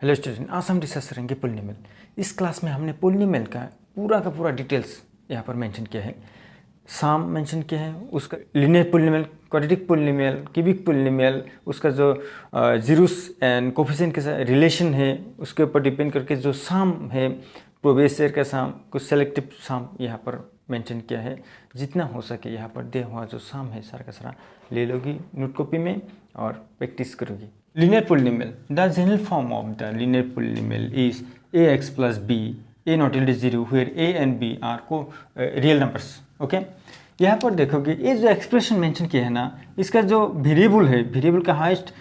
Hello student, आज हम discuss करेंगे पोलिनोमियल। इस क्लास में हमने पोलिनोमियल का पूरा डिटेल्स यहाँ पर मेंशन किया है। साम मेंशन किया है, उसका linear polynomial, quadratic polynomial, cubic polynomial, उसका जो जीरोस एंड कोफिशिएंट के साथ रिलेशन है उसके ऊपर डिपेंड करके जो साम है, प्रोबेशियर का साम, कुछ सेलेक्टिव साम यहाँ पर मेंशन किया है। जितना हो सके यहाँ पर दिया हुआ जो साम है सारा का सारा ले लोगी नोट कॉपी में और प्रैक्टिस करोगी। Linear polynomial. The general form of the linear polynomial is ax plus b, a not equal to 0, where a and b are real numbers. Okay? यहाँ पर देखोगे ये जो एक्सप्रेशन मेंशन किया है ना, इसका जो वेरिएबल है, वेरिएबल का हाईएस्ट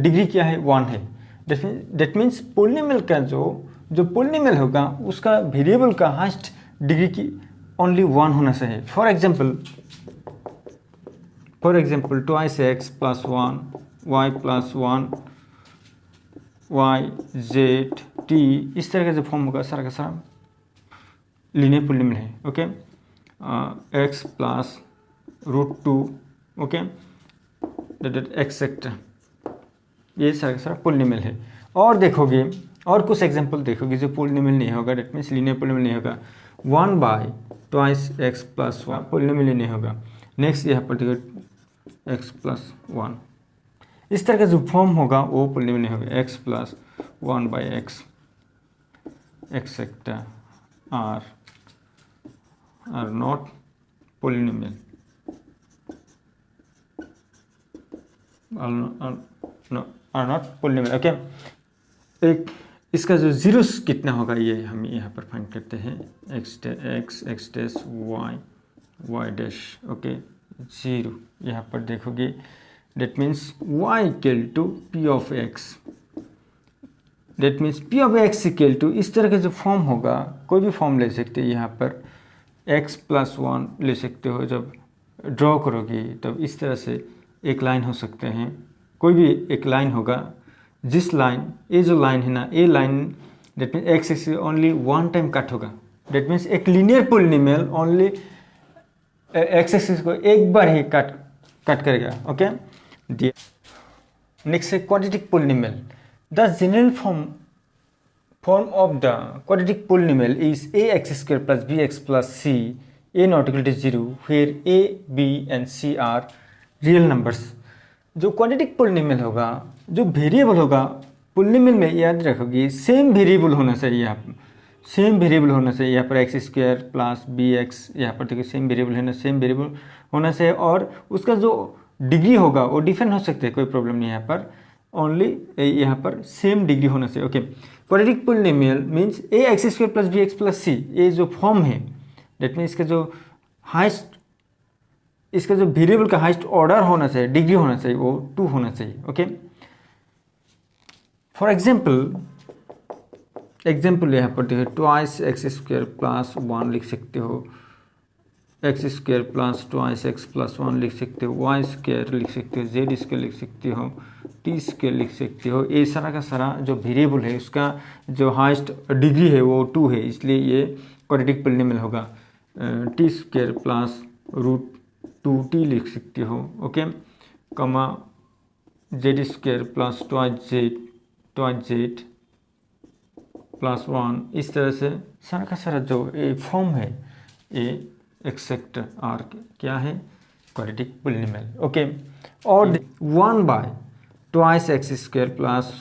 डिग्री क्या है, 1 है। दैट मीन्स पोलिनोमियल का जो पोलिनोमियल होगा उसका वेरिएबल का हाईएस्ट डिग्री की ओनली 1 होना चाहिए। For example twice x plus 1 y plus 1 y z t, इस तरह का जो फॉर्म होगा सारा का सारा लीनियर पोलिनोमियल है। Okay, x plus √2, okay, etcetera, ये सारा का सारा पोलिनोमियल है। और देखोगे और कुछ एग्जांपल देखोगे जो पोलिनोमियल नहीं होगा, डेट मीन्स लीनियर पोलिनोमियल नहीं होगा। 1 by twice x plus 1 polynomial नहीं होगा। नेक्स्ट यहाँ पर देखो x प्लस 1, इस तरह का जो फॉर्म होगा वो पोलिनोमियल नहीं होगा। x plus 1 by x etcetera are not polynomial, are not polynomial. Okay, एक इसका जो जीरोस कितना होगा ये हम यहाँ पर फाइंड करते हैं। x dash y dash, okay, 0 यहाँ पर देखोगे। That means y equal to p of x. That means p of x equal to, इस तरह का जो फॉर्म होगा कोई भी फॉर्म ले सकते हैं। यहाँ पर x प्लस 1 ले सकते हो। जब ड्रॉ करोगे तब इस तरह से एक लाइन हो सकते हैं, कोई भी एक लाइन होगा। जिस लाइन, ये जो लाइन है ना, ये line that means x axis only 1 time cut होगा। डेट मीन्स एक linear polynomial only x axis को एक बार ही कट करेगा। ओके, नेक्स्ट है quadratic polynomial. The general form of the quadratic polynomial is ax² plus bx plus c, a not equal to 0, where a, b and c are real numbers. जो quadratic polynomial होगा, जो variable होगा polynomial में, याद रखोगे same variable होना चाहिए। यहाँ पर सेम वेरिएबल होना चाहिए। यहाँ पर x² प्लस bx, यहाँ पर देखिए सेम वेरिएबल है ना, सेम वेरिएबल होना चाहिए। और उसका जो डिग्री होगा वो डिफरेंट हो सकते हैं, कोई प्रॉब्लम नहीं। यहाँ पर ओनली यहाँ पर सेम डिग्री होना चाहिए। Okay, quadratic polynomial means ax² plus bx plus c, ये जो फॉर्म है डेट मीन इसका जो हाइस्ट, इसका जो वेरिएबल का हाइस्ट ऑर्डर होना चाहिए, डिग्री होना चाहिए, वो 2 होना चाहिए। ओके, फॉर एग्जाम्पल यहाँ पर देखो ट्वाइस x² प्लस 1 लिख सकते हो, x² plus twice x plus 1 लिख सकते हो, y² लिख सकते हो, z² लिख सकते हो, t² लिख सकते हो। ये सारा का सारा जो वेरिएबल है उसका जो हाईएस्ट डिग्री है वो 2 है, इसलिए ये क्वाड्रेटिक पोलिनोमियल होगा। t² प्लस √2t लिख सकते हो। ओके, कमा z² plus twice z plus 1, इस तरह से सारा का सारा जो ये फॉर्म है ये एक्सेट्रा आर क्या है, क्वाड्रेटिक पोलिनोमियल। ओके, और 1 bye twice x² plus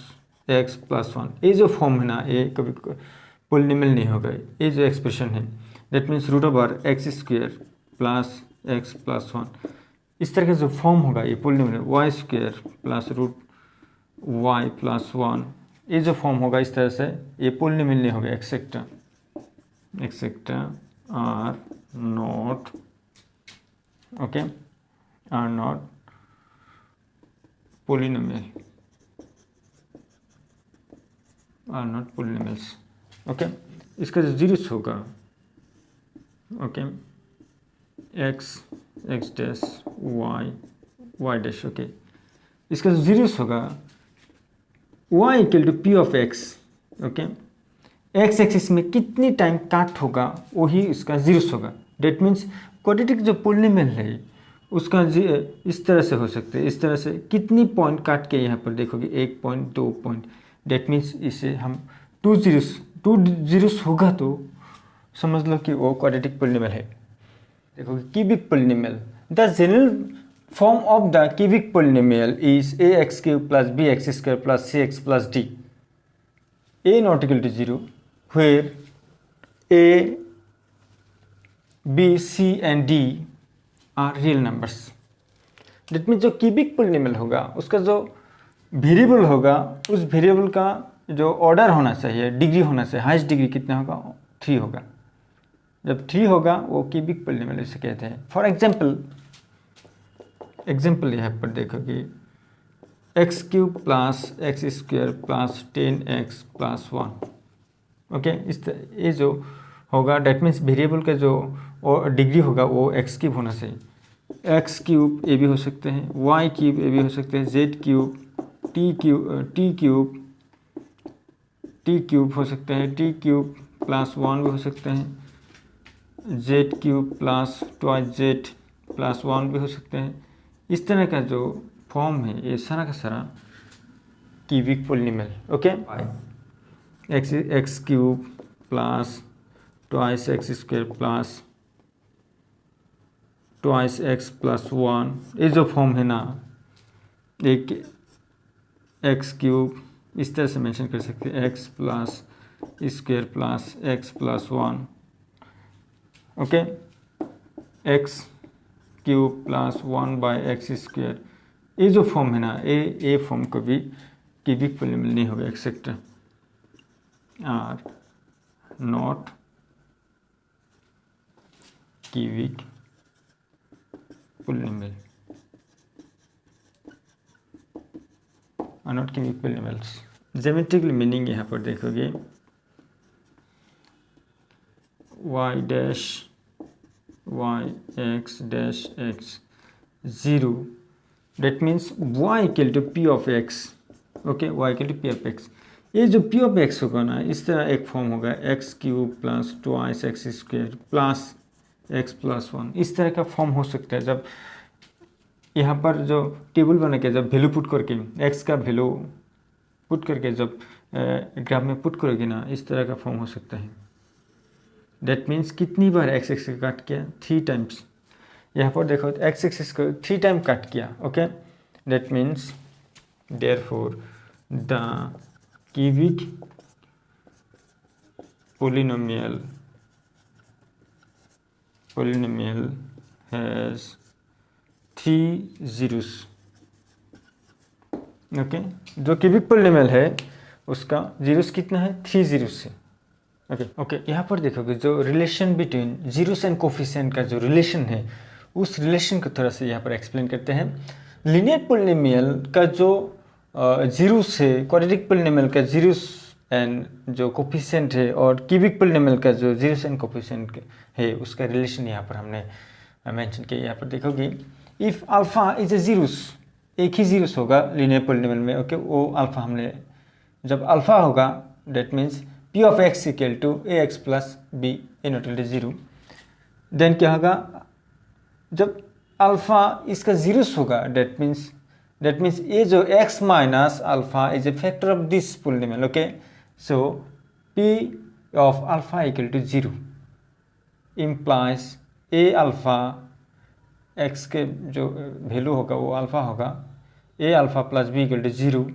x plus 1, ये जो फॉर्म है ना, ये कभी पोलिनोमियल नहीं होगा। ये जो एक्सप्रेशन है that means x² plus x plus 1, इस तरह का जो फॉर्म होगा ये polynomial. y² plus √y plus 1, ये जो फॉर्म होगा इस तरह से ये पोलिनोमियल नहीं होगा। Etcetera are not, okay, are not polynomial, are not polynomials. Okay, इसका जो जीरोस होगा, okay, x dash y dash, okay, इसका जो जीरोस होगा y equal to p of x। Okay, x axis में कितनी टाइम कट होगा वही इसका जीरोस होगा। डेट मीन्स क्वाड्रेटिक जो पोलिनोमियल है उसका इस तरह से हो सकते हैं, इस तरह से कितनी पॉइंट काट के यहाँ पर देखोगे 1 पॉइंट 2 पॉइंट, डेट मीन्स इसे हम टू जीरोस होगा तो समझ लो कि वो क्वाड्रेटिक पोलिनोमियल है। देखो cubic polynomial, the general form of the cubic polynomial is ax³ plus bx² plus cx plus d a not equal to 0 where a, b, c and d are real numbers। Date means जो cubic polynomial होगा उसका जो variable होगा उस variable का जो order होना चाहिए, डिग्री होना चाहिए, हाईएस्ट डिग्री कितना होगा 3 होगा। जब 3 होगा वो क्यूबिक पोलिनोमियल इसे कहते हैं। फॉर एग्जाम्पल यहाँ पर देखोगे x³ plus x² plus 10x plus 1। Okay, इस ये जो होगा डेट मीन्स वेरिएबल का जो डिग्री होगा वो x³ होना चाहिए। x³ ये भी हो सकते हैं, y³ ये भी हो सकते हैं, z³ t³ हो सकते हैं, t³ प्लस 1 भी हो सकते हैं, z³ प्लस 2z प्लस 1 भी हो सकते हैं। इस तरह का जो फॉर्म है ये सारा का सारा cubic polynomial. Okay, x³ plus 2x² plus 2x plus 1 ये जो फॉर्म है ना, एक x³ इस तरह से मेंशन कर सकते हैं, x plus square plus x plus 1। Okay, x³ plus 1/x², ये जो फॉर्म है ना ये फॉर्म को भी क्यूबिक पोलिनोमियल नहीं होगा, etcetera are not cubic polynomial, not cubic polynomials. Geometrical meaning यहाँ पर देखोगे y dash y x dash x 0, that means y equal to p of x। Okay, y equal to p of x। ये जो p of x होगा ना इस तरह एक फॉर्म होगा x³ plus 2x² plus x plus 1, इस तरह का फॉर्म हो सकता है। जब यहाँ पर जो टेबल बना के जब वैल्यू पुट करके x का वैल्यू पुट करके जब ग्राफ में पुट करोगे ना इस तरह का फॉर्म हो सकता है। डेट मीन्स कितनी बार x एक्सिस काट किया, 3 टाइम्स। यहाँ पर देखो x एक्सिस को 3 टाइम काट किया। Okay, that means therefore the cubic polynomial has 3 zeros। Okay, जो क्यूबिक पोलिनोमियल है उसका जीरोस कितना है, 3 zeros है। ओके, यहाँ पर देखोगे जो relation between zeros and coefficient का जो रिलेशन है उस रिलेशन को थोड़ा सा यहाँ पर एक्सप्लेन करते हैं। लीनियर पोलिनोमियल का जो जीरोस है, क्वाड्रेटिक पोलिनोमियल का जीरोस एंड जो कोफिशिएंट है, और क्यूबिक पोलिनोमियल का जो जीरोस एंड कोफिशिएंट है उसका रिलेशन यहाँ पर हमने मेंशन किया। यहाँ पर देखोगे if alpha is a zeros, एक ही जीरोस होगा लीनियर पोलिनोमियल में। ओके, वो अल्फा हमने जब अल्फा होगा that means p of x equal to ax plus b a not equal to 0। Then क्या होगा जब अल्फा इसका जीरोस होगा डेट मीन्स ये जो x minus alpha is a factor of this polynomial. Okay, so p of alpha equal to 0 implies a alpha x के जो value होगा वो अल्फा होगा, a alpha plus b equal to 0,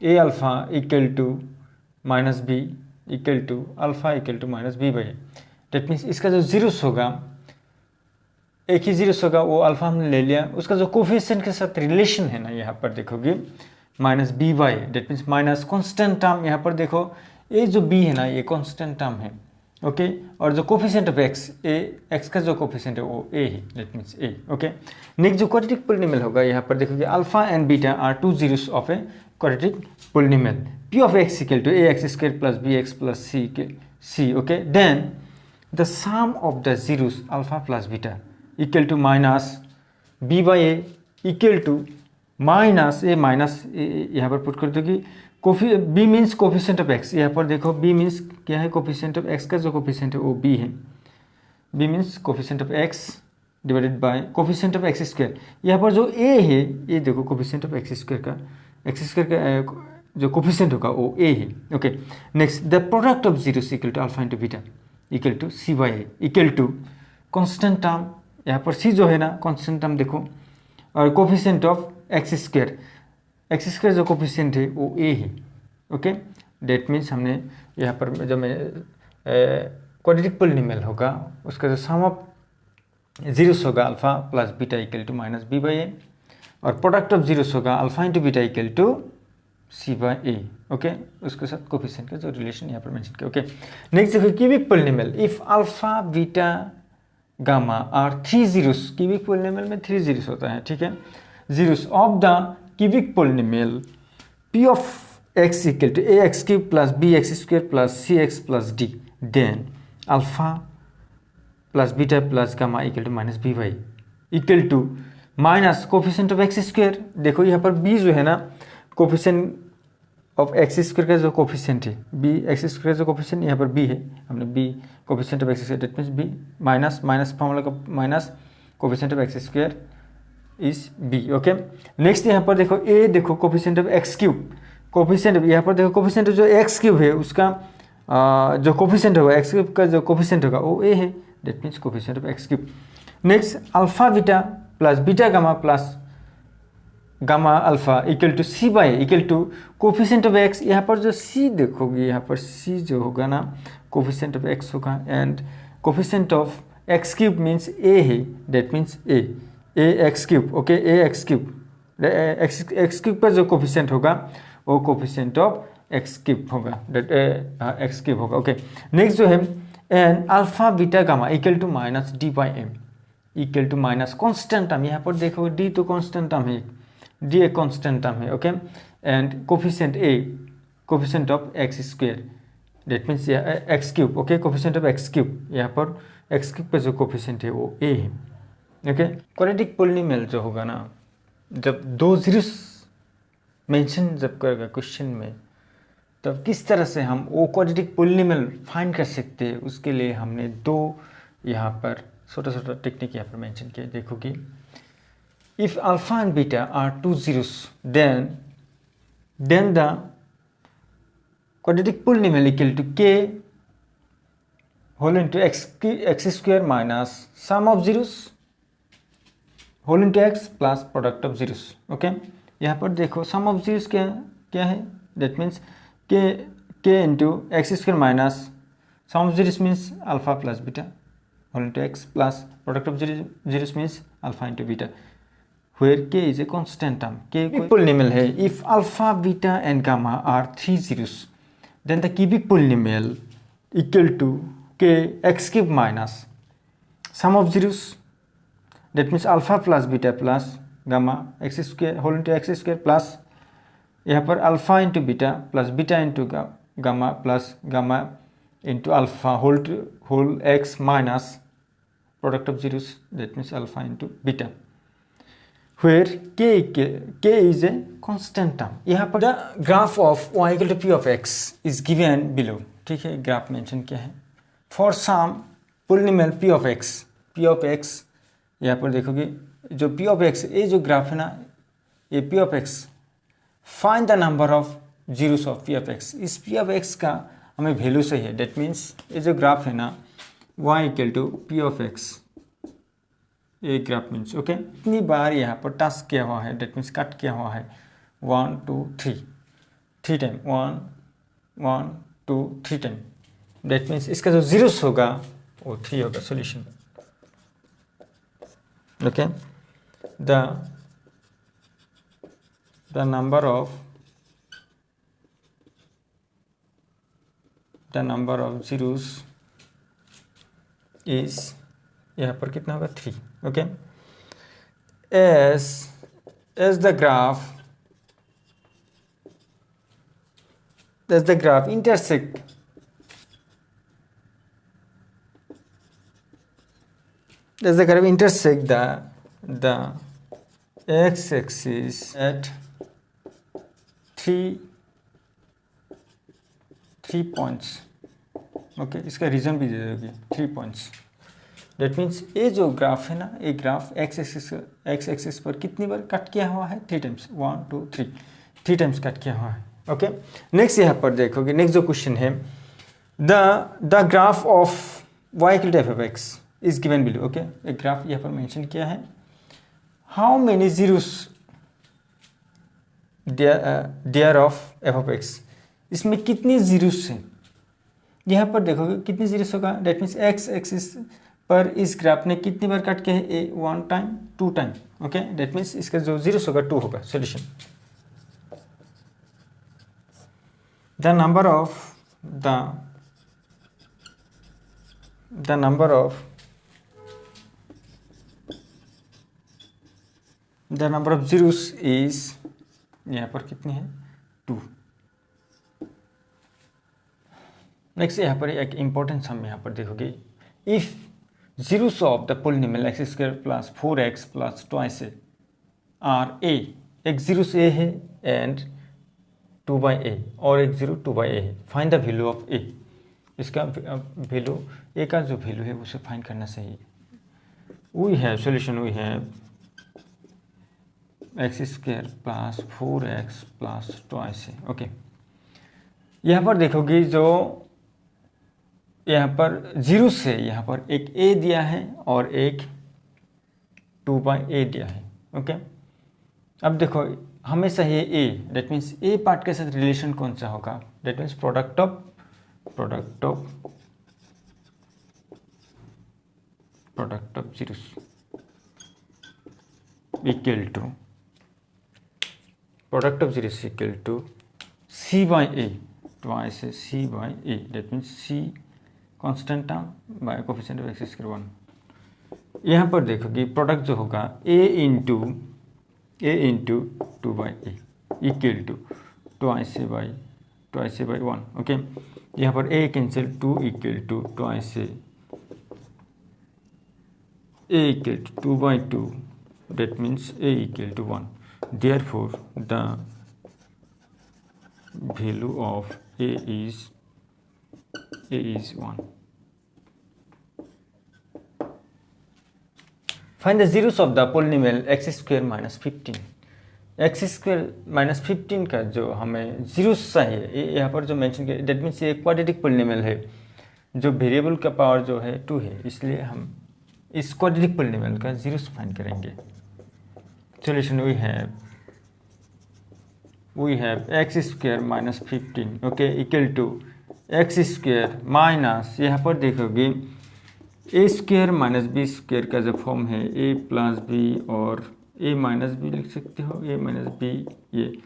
a alpha equal to minus b equal to alpha equal to minus b by. That means इसका जो zeros होगा एक ही जीरोस होगा, वो अल्फा हमने ले लिया, उसका जो कोफिशिएंट के साथ रिलेशन है ना यहाँ पर देखोगे minus b by, that means minus constant term. यहाँ पर देखो ये जो b है ना ये कॉन्स्टेंट टर्म है। ओके, और जो कोफिशिएंट ऑफ x, x का जो कोफिशिएंट है वो a है, that means a। Okay, next जो क्वाड्रेटिक पोलिनोमियल होगा यहाँ पर देखोगे alpha and beta are 2 zeros of a quadratic polynomial. p of x equal to ax² plus bx plus c। Okay, then the sum of the zeros alpha plus beta equal to minus b by a equal to minus a यहाँ पर put कर दोगे b means coefficient of x। यहाँ पर देखो b means क्या है, coefficient of x का जो कोफिशिएंट है वो b है। b means coefficient of x divided by coefficient of x²। यहाँ पर जो a है ये देखो कोफिशिएंट ऑफ x² का जो कोफिशिएंट होगा वो ए है। Okay, next the product of zeros equal to alpha into beta equal to C by a equal to constant term, यहाँ पर सी जो है ना कॉन्स्टेंट टर्म देखो, और कोफिशिएंट ऑफ एक्स स्क्वायर जो कोफिशिएंट है वो ए है। ओके, डेट मीन्स हमने यहाँ पर जो मैं क्वाड्रेटिक पॉलिनोमियल होगा उसका जो सम ऑफ जीरोस होगा alpha plus beta equal to minus b by a, और प्रोडक्ट ऑफ जीरोस होगा alpha into beta equal to C by a. Okay, उसके साथ कोफिशिएंट का जो रिलेशन यहाँ पर मेंशन किया। ओके, नेक्स्ट देखो cubic polynomial if alpha beta gamma are 3 zeros, cubic polynomial में 3 जीरोस होता है, ठीक है, zeros of the cubic polynomial p of x equal to a x cube plus b x square plus c x plus d, then alpha plus beta plus gamma equal to minus b by equal to minus coefficient of x square. देखो यहाँ पर B जो है ना coefficient of x square का जो coefficient है, b x square जो कोफिशिएंट यहाँ पर बी है, हमने b coefficient of x square that means b minus minus formula का minus coefficient of x square is b. Okay, next यहाँ पर देखो ए, देखो coefficient of x cube, coefficient यहाँ पर देखो कोफिशिएंट जो एक्स क्यूब है उसका जो कोफिशिएंट होगा एक्स क्यूब का जो कोफिशिएंट होगा वो ए है, that means coefficient of x cube. Next alpha beta plus beta gamma plus gamma alpha equal to C by equal to coefficient of x, यहाँ पर जो सी देखोगे यहाँ पर सी जो होगा ना कोफिशिएंट ऑफ एक्स होगा, and coefficient of x cube means a है, that means a x cube. Okay, a x cube, x cube पर जो कोफिशिएंट होगा वो कोफिशिएंट ऑफ एक्स क्यूब होगा, दैट एक्स क्यूब होगा। ओके, नेक्स्ट जो है and alpha beta gamma equal to minus d by m equal to minus constant term, यहाँ पर देखोगे डी तो कॉन्स्टेंट टर्म है, डी एक कॉन्स्टेंट टर्म है। Okay, and coefficient A coefficient of x square that means x cube. Okay, coefficient of x cube, यहाँ पर x cube पर जो कोफिशिएंट है वो ए है। ओके, क्वाड्रेटिक पॉलिनोमियल जो होगा ना, जब दो जीरोस मेंशन जब करेगा क्वेश्चन में, तब किस तरह से हम वो क्वाड्रेटिक पॉलिनोमियल फाइंड कर सकते हैं, उसके लिए हमने दो यहाँ पर छोटा छोटा टेक्निक यहाँ पर मेंशन किया। देखो कि if alpha and beta are 2 zeros, then the quadratic polynomial equal to k whole into x square minus sum of zeros whole into x plus product of zeros। Okay, यहाँ पर देखो sum of zeros क्या है, that means k into x square minus sum of zeros means alpha plus beta whole into x plus product of zeros means alpha into beta, where k is a constant term, k कोई polynomial है। if alpha beta and gamma are 3 zeros, then the cubic polynomial equal to k x cube minus sum of zeros, that means alpha plus beta plus gamma x square whole into x square plus यहाँ पर alpha into beta plus beta into gamma plus gamma into alpha whole x minus product of zeros, that means alpha into beta, where k is a constant term। यहाँ पर the graph of y equal to p of x is given below, ठीक है, graph mention किया है for some polynomial p of x, यहाँ पर देखोगे जो p of x, ये जो ग्राफ है ना, ये p of x, find the number of zeros of p of x, इस p of x का हमें वैल्यू सही है, that means ये जो ग्राफ है ना y equal to p of x, ये ग्राफ मीन्स ओके इतनी बार यहाँ पर टच किया हुआ है, डेट मीन्स कट किया हुआ है 1 2 3 3 टाइम 1 1 2 3 टाइम, डेट मीन्स इसका जो जीरोस होगा वो 3 होगा solution. Okay, the number of zeros is यहाँ पर कितना होगा 3। Okay, as the graph intersect the x-axis at 3 points। Okay, इसका रीजन भी दे दोगे 3 पॉइंट्स, डेट मीन्स ये जो ग्राफ है ना, ये ग्राफ एक्स एक्सिस पर कितनी बार कट किया हुआ है 3 टाइम्स, 1 2 3 टाइम्स कट किया हुआ है। ओके, नेक्स्ट यहाँ पर देखोगे, नेक्स्ट जो क्वेश्चन है, the graph of y equal to f of x is given below. Okay, एक ग्राफ यहाँ पर मेंशन किया है। How many zeros there of f of x, इसमें कितनी जीरोस हैं। यहाँ पर देखोगे कितनी जीरोस होगा, डेट मीन्स एक्स एक्सिस पर इस ग्राफ ने कितनी बार काट के है, ए 1 time 2 time. Okay, that means इसका जो जीरोस होगा 2 होगा। Solution, the number of zeros is, यहाँ पर कितनी है, 2। नेक्स्ट यहाँ पर एक इंपॉर्टेंट सम यहाँ पर देखोगे, if zeros of the polynomial x square plus 4x plus twice a are a, एक जीरोस ए है एंड 2/a और एक जीरो 2/a है, फाइंड द वैल्यू ऑफ ए। इसका वैल्यू ए का जो वैल्यू है उसे फाइंड करना चाहिए। We have solution, we have x square plus 4x plus twice a. Okay, यहाँ पर देखोगे जो यहाँ पर जीरो से यहाँ पर एक a दिया है और एक 2/a दिया है। ओके, अब देखो हमेशा ये a, that means a part के साथ रिलेशन कौन सा होगा, that means product of zeros equal to product of zeros equal to c/a, twice c/a, that means c constant term by coefficient of x square 1। यहाँ पर देखोगे product जो होगा a into 2/a equal to twice a by 1। Okay, यहाँ पर a cancel, 2 equal to twice a equal to 2/2, that means a equal to 1। Therefore the value of a is 1। Find the zeros of the polynomial x square minus 15। X square minus 15 का जो हमें zeros चाहिए, यहाँ पर जो mention किया, date means ये quadratic polynomial है, जो वेरिएबल का पावर जो है 2 है, इसलिए हम इस क्वाड्रेटिक पोलिनोमियल का जीरोस फाइंड करेंगे। Solution, we have x square minus 15, okay, equal to x square minus, यहाँ पर देखोगे ए स्क्वायर माइनस बी स्क्वायर का जो फॉर्म है ए प्लस बी और ए माइनस बी लिख सकते हो, ए माइनस बी ये,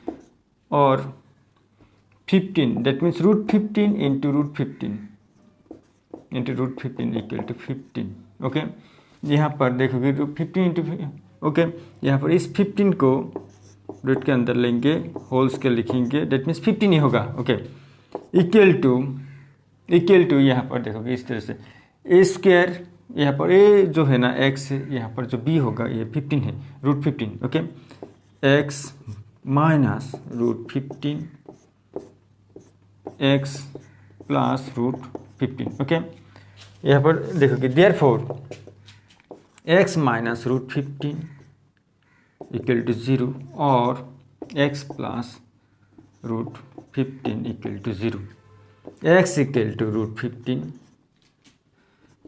और 15, that means √15 into √15 equal to 15। Okay, यहाँ पर देखोगे 15 इंटू, ओके, यहाँ पर इस 15 को रूट के अंदर लेंगे, होल्स के लिखेंगे, डेट मीन्स 15 ही होगा। ओके, इक्वल टू यहाँ पर देखोगे इस तरह से ए स्क्वायर, यहाँ पर ए जो है ना एक्स है, यहाँ पर जो बी होगा ये 15 है, √15। Okay, x minus √15 x plus √15। Okay, यहाँ पर देखोगे therefore x minus √15 equal to 0 और x plus √15 equal to 0। x equal to √15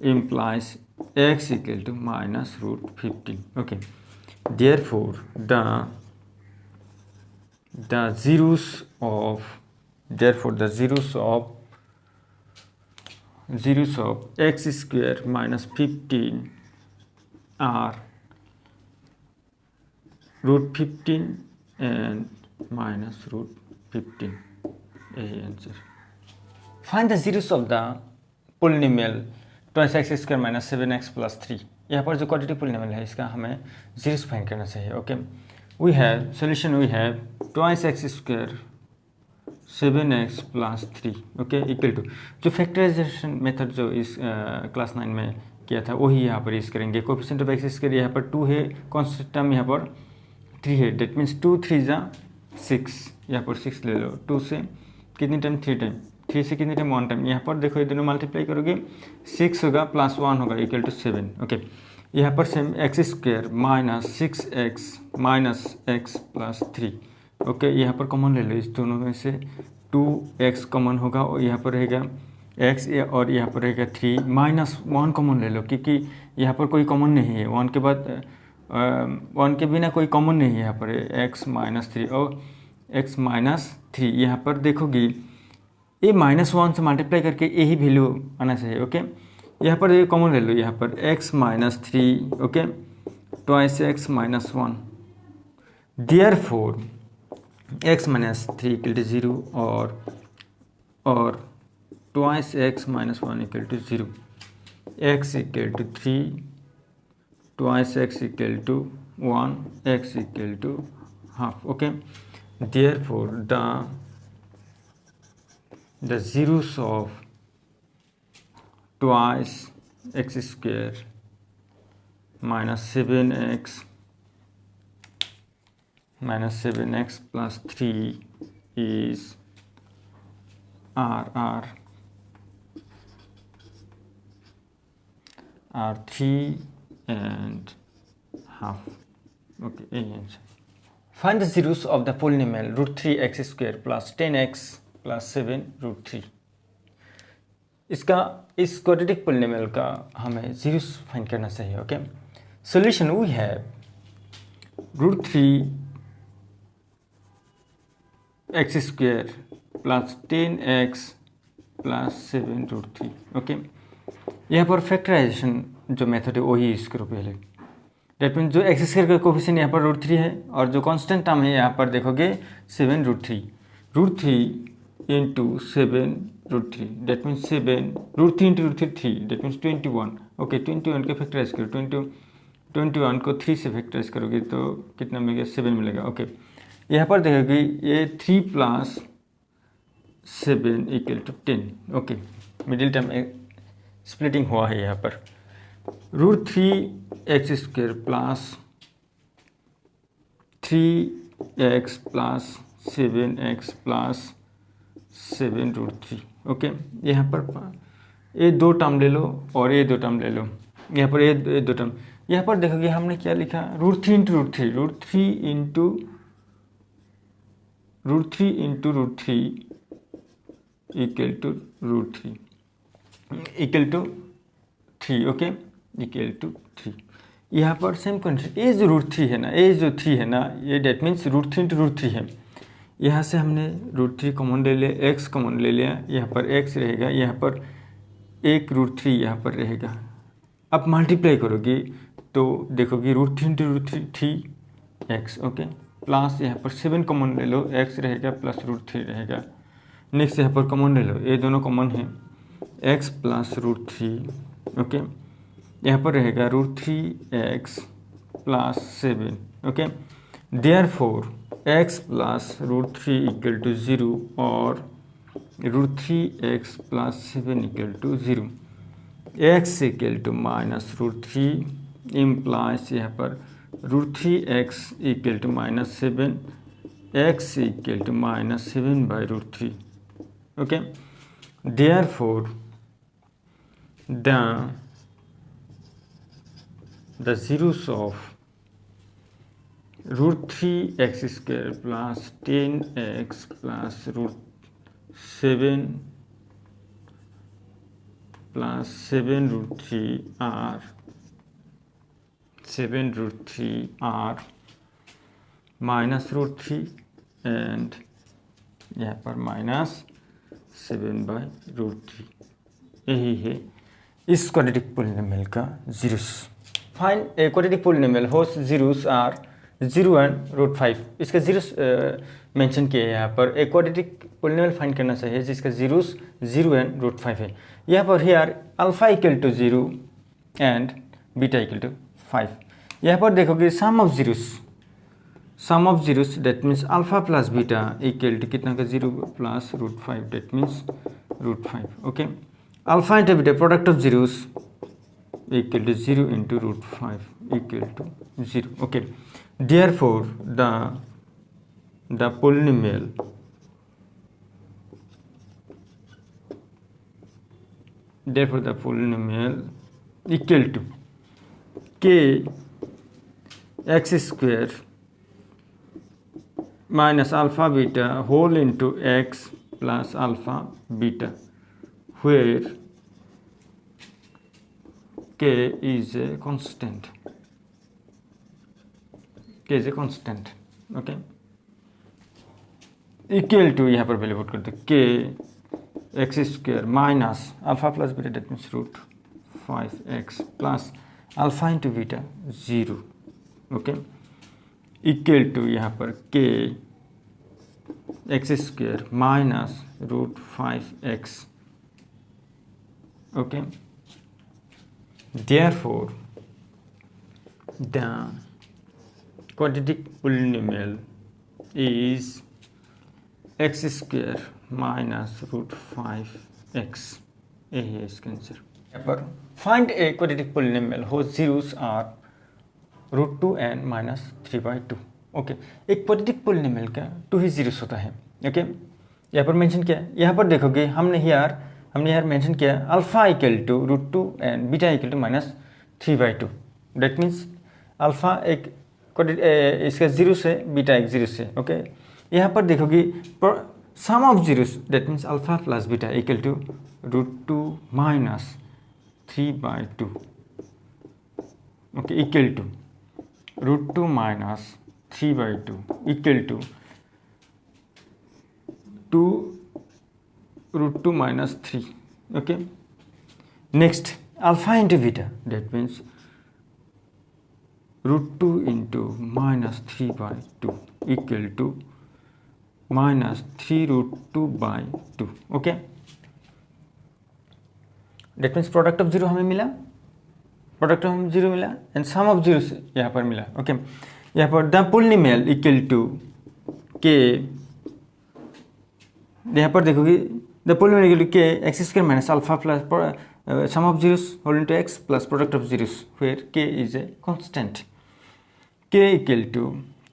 implies x equal to minus √15. Okay, therefore the zeros of x square minus 15 are √15 and minus √15. A answer. Find the zeros of the polynomial 2x² minus 7x plus 3। यहाँ पर जो quadratic polynomial है इसका हमें zeros find करना चाहिए। Okay, we have solution, we have 2x² 7x plus 3, okay, equal to, जो factorisation method जो इस क्लास 9 में किया था वही यहाँ पर यूज़ करेंगे। कोएफिशिएंट ऑफ एक्स स्क्वायर यहाँ पर 2 है, कांस्टेंट टर्म यहाँ पर 3 है, डेट मीन्स 2 3 जा 6, यहाँ पर 6 ले लो, 2 से कितनी टाइम 3 टाइम, 3 से कितने टाइम 1 टाइम, यहाँ पर देखो ये दोनों मल्टीप्लाई करोगे 6 होगा प्लस 1 होगा इक्वल टू 7। ओके, यहाँ पर same x² minus 6x minus x plus 3 okay, यहाँ पर कॉमन ले लो, इस दोनों में से 2x कॉमन होगा और यहाँ पर रहेगा x और यहाँ पर रहेगा 3 -1 कॉमन ले लो, क्योंकि यहाँ पर कोई कॉमन नहीं है, 1 के बाद 1 के बिना कोई कॉमन नहीं है यहाँ पर, x -3 और x -3। यहाँ पर देखोगी ये -1 से मल्टीप्लाई करके यही वैल्यू आना चाहिए। ओके, यहाँ पर ये कॉमन ले लो, यहाँ पर x -3, okay, twice x -1, therefore x -3 equal to 0 और twice x -1 equal to 0, x equal to 3, twice x equal to 1, x equal to half. Okay, therefore the zeros of twice x square minus 7x plus 3 is are 3 and half. Okay, answer. Find the zeros of the polynomial √3x square plus 10x plus 7 √3। इसका इस quadratic polynomial का हमें zeros find करना चाहिए। Okay, solution we have √3x square plus 10x plus 7 √3। Okay, यहाँ पर factorisation जो method है वही यूज़ करो पहले। डेट मीन जो एक्स स्क्वायर का कोफिशिएंट यहाँ पर √3 है और जो कांस्टेंट टर्म है यहाँ पर देखोगे 7 √3 into 7 √3, that means 7 √3 into √3 3, that means 21। Okay, 21 के फैक्टराइज करो, 21 को 3 से फैक्टराइज करोगे तो कितना मिलेगा, 7 मिलेगा। ओके, यहाँ पर देखोगे ये 3 plus 7 equal to 10। Okay, middle term splitting हुआ है यहाँ पर, √3x square plus 3x plus 7x plus 7 √3। Okay, यहाँ पर ये दो टर्म ले लो और ये दो टर्म ले लो, यहाँ पर ये दो टर्म, यहाँ पर देखोगे हमने क्या लिखा, √3 into √3 equal to √3 equal to 3। Okay, equal to 3। यहाँ पर सेम कंडीशन, ये जो √3 है ना, ये जो 3 है ना, ये डेट मीन्स √3 इंटू √3 है। यहाँ से हमने √3 कॉमन ले लिया, x कॉमन ले लिया, यहाँ पर x रहेगा, यहाँ पर एक √3 यहाँ पर रहेगा। अब मल्टीप्लाई करोगे तो देखोगे √3 इंटू √3 3x। ओके, प्लस यहाँ पर 7 कॉमन ले लो, x रहेगा प्लस √3 रहेगा। नेक्स्ट यहाँ पर कॉमन ले लो, ये दोनों कॉमन है, x प्लस √3। ओके, यहाँ पर रहेगा √3x plus 7। Okay, therefore x plus √3 equal to 0 और √3x plus 7 equal to 0, x equal to -√3 implies यहाँ पर √3x equal to -7, x equal to -7/√3। Okay, therefore the zeros of √3x square plus 10x plus √7 plus 7 √3 are -√3 and यहाँ पर -7/√3। यही है इस quadratic polynomial का zeros. Find a quadratic polynomial होस zeros are 0 and √5। इसका जीरोस मेंशन किया है यहाँ पर। एक क्वाड्रेटिक पोलिनोमियल फाइंड करना चाहिए जिसका जीरोस 0 एंड √5 है। यहाँ पर here alpha equal to 0 and beta equal to 5। यहाँ पर देखोगे sum of zeros that means alpha plus beta equal to कितना का 0 plus √5 that means √5। Okay, alpha into beta product of zeros equal to 0 into √5 equal to 0. Okay, therefore the polynomial equal to k x square minus alpha beta whole into x plus alpha beta, where k is a constant. K is a constant. Okay, equal to यहाँ पर value put करते k x square minus alpha plus beta, that means root 5x plus alpha into beta 0. Okay, equal to यहाँ पर k x square minus root 5x. Okay, therefore the quadratic polynomial is x square minus root 5x. यही है इसका answer. यहाँ पर find a quadratic polynomial whose zeros are root 2 and minus 3/2. Okay, एक quadratic polynomial का 2 ही zeros होता है. Okay, यहाँ पर मेंशन किया, यहाँ पर देखोगे हमने यार मेंशन किया alpha equal to root 2 and beta equal to minus 3/2. That means alpha एक इसका जीरो से, बीटा एक जीरो से. ओके, यहाँ पर देखोगे sum of zeros, that means alpha plus beta equal to root 2 minus 3/2. Okay, equal to root 2 minus 3/2 equal to 2 root 2 minus 3. Okay, next alpha into beta, that means root 2 into minus 3/2 equal to minus 3 root 2/2. Okay, that means product of zero हमें मिला, product of zero मिला and sum of zero से यहाँ पर मिला. Okay, यहाँ पर the polynomial equal to के, यहाँ पर देखोगे the polynomial equal to k x square minus alpha plus sum of zeros whole into x plus product of zeros where k is a constant. K equal to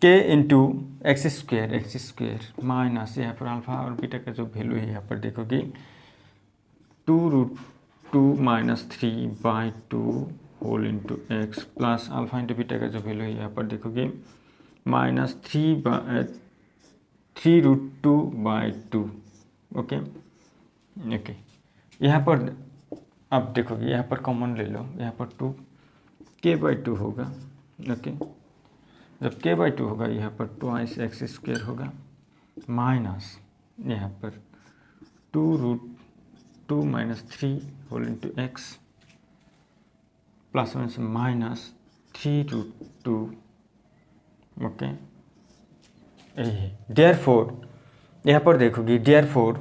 k into x square minus यहाँ पर alpha और beta का जो value है यहाँ पर देखोगे 2 root 2 minus 3/2 whole into x plus alpha into beta का जो वैल्यू है यहाँ पर देखोगे माइनस 3 रूट 2/2. ओके, ओके, यहाँ पर अब देखोगे यहाँ पर कॉमन ले लो, यहाँ पर 2 k/2 होगा. ओके, जब k/2 होगा यहाँ पर 2 एक्स स्क्वायर होगा माइनस यहाँ पर 2 root 2 minus 3 whole into x plus minus 3 root 2. Okay, therefore यहाँ पर देखोगे therefore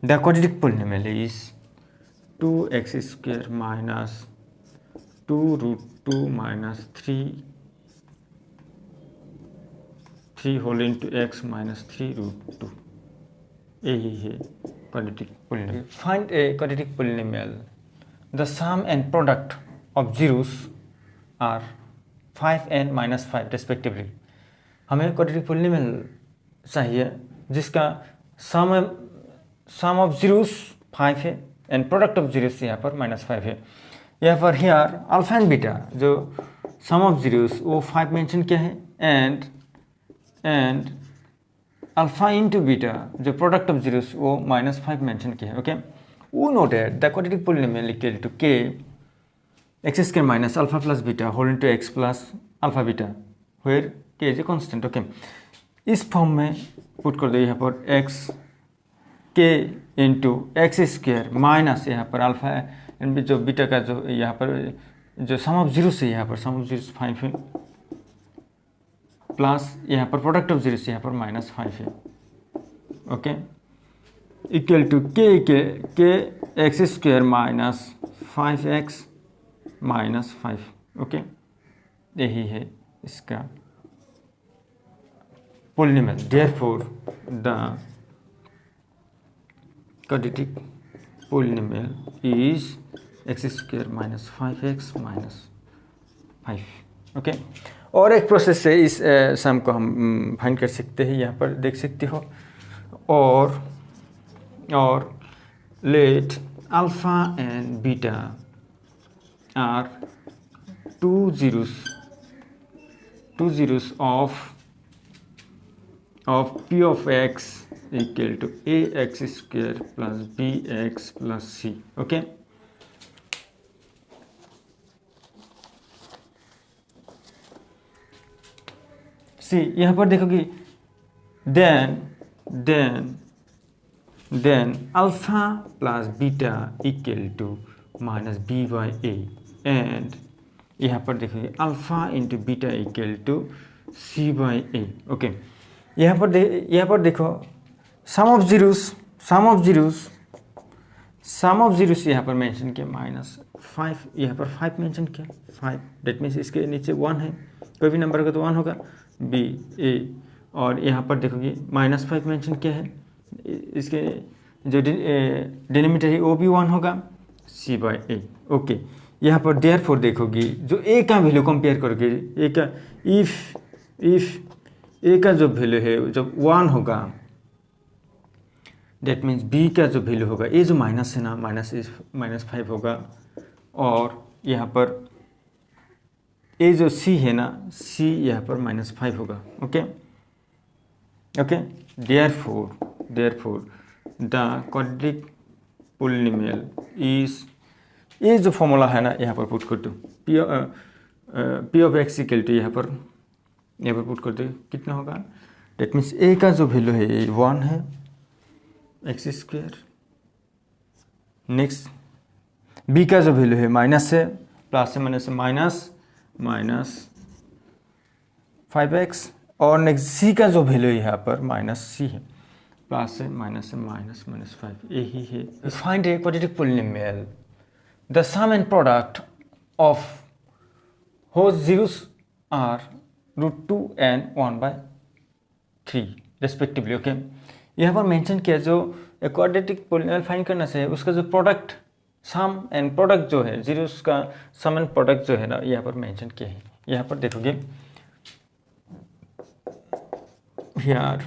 the quadratic polynomial is 2x square minus 2 root 2 minus 3 whole into x minus 3 root 2. यही है quadratic polynomial. Find a quadratic polynomial the sum and product of zeros are 5 and minus 5 respectively. हमें quadratic polynomial चाहिए जिसका सम of zeros 5 है and product of zeros यहाँ पर -5 है. यहाँ पर हियर अल्फा एंड बीटा जो सम ऑफ जीरोस वो 5 मेंशन किया है एंड अल्फा इंटू बीटा जो प्रोडक्ट ऑफ जीरोस वो -5 मेंशन किया है. ओके, वो noted the quadratic polynomial equal to k x square minus alpha plus beta whole into x plus alpha beta where k is a constant. Okay, इस form में put कर दो यहाँ पर एक्स के इंटू एक्स स्क्वायर माइनस यहाँ पर alpha and जो बीटा का जो यहाँ पर जो सम ऑफ जीरो से यहाँ पर सम ऑफ जीरो 5 है प्लस यहाँ पर प्रोडक्ट ऑफ जीरो से यहाँ पर -5 है. Okay, equal to k x square minus 5x minus 5. Okay, यही है इसका polynomial. Therefore the quadratic polynomial is x square minus 5x minus 5. Okay, और एक प्रोसेस से इस सम को हम फाइंड कर सकते हैं, यहाँ पर देख सकते हो. और let alpha and beta are two zeros of of p of x equal to ax square plus bx plus c. Okay, see यहाँ पर देखोगे then alpha plus beta equal to minus b by a, and यहाँ पर देखोगे alpha into beta equal to C by a. Okay, यहाँ पर देखो सम of zeros यहाँ पर मेंशन किया -5, यहाँ पर 5 मेंशन किया 5, डेट मीन्स इसके नीचे 1 है, कोई भी नंबर का तो 1 होगा, बी ए, और यहाँ पर देखोगे -5 मेंशन किया है, इसके जो डिनोमिनेटर है वो भी 1 होगा, सी बाई ए. ओके, यहाँ पर देयरफॉर देखोगे जो ए का वैल्यू कंपेयर करोगे, ए का इफ ए का जो वैल्यू है जब 1 होगा, डेट मीन्स बी का जो वैल्यू होगा, ये जो माइनस है ना, -5 होगा, और यहाँ पर ये जो सी है ना, सी यहाँ पर -5 होगा. Okay, therefore the quadratic polynomial is, ये जो फॉर्मूला है ना यहाँ पर पुट कर दो, p of x equal to यहाँ पर पुट कर दो, कितना होगा, डेट मीन्स ए का जो वैल्यू है ये 1 है, एक्स स्क्वायर, नेक्स्ट बी का जो वैल्यू है माइनस है, प्लस से माइनस 5x, और नेक्स्ट सी का जो वैल्यू यहाँ पर -c है, प्लस से -5, यही है. Find a quadratic polynomial the sum and product of whose zeros are √2 and 1/3 respectively. Okay, यहाँ पर मेंशन किया जो क्वाड्रेटिक पोलिनोमियल फाइंड करना चाहिए उसका जो प्रोडक्ट, सम एंड प्रोडक्ट जो है, जीरोस का सम एंड प्रोडक्ट जो है ना, यहाँ पर मेंशन किया है. यहाँ पर देखोगे here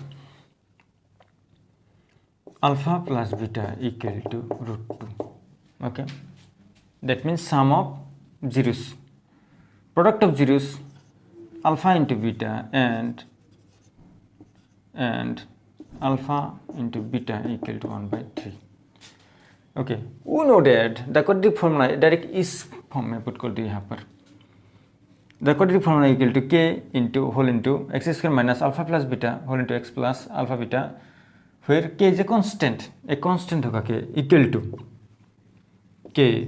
alpha plus beta equal to √2. Okay, that means sum of zeros, product of zeros alpha into beta and alpha into beta equal to 1/3. Okay, we know that the quadratic formula direct इस form में put कर दिया यहाँ पर. The quadratic formula equal to k into whole into x square minus alpha plus beta whole into x plus alpha beta, फिर k is a constant होगा, के equal to k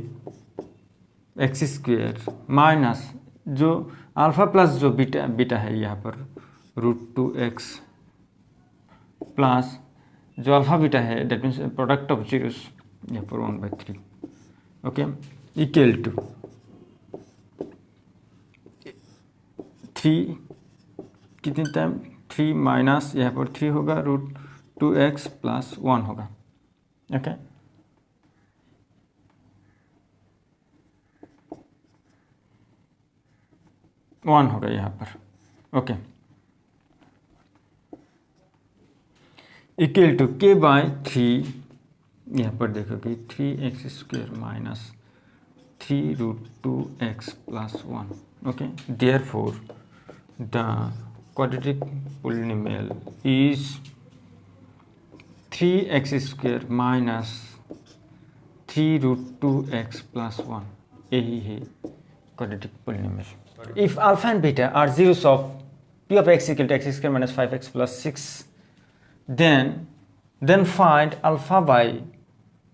x square minus जो alpha plus जो beta है यहाँ पर √2x plus जो alpha beta है, that means product of zeros यहाँ पर 1/3. ओके, इक्वल टू 3 कितने टाइम 3 माइनस यहाँ पर 3 होगा, √2x प्लस 1 होगा. ओके, वन होगा यहाँ पर. ओके, इक्वल टू के बाई 3, यहाँ पर देखोगे 3x square minus 3√2x plus 1. Okay, therefore the quadratic polynomial is 3x square minus 3√2x plus 1. यही है quadratic polynomial. If alpha and beta are zeros of p of x equal to x square minus 5x plus 6, then find alpha by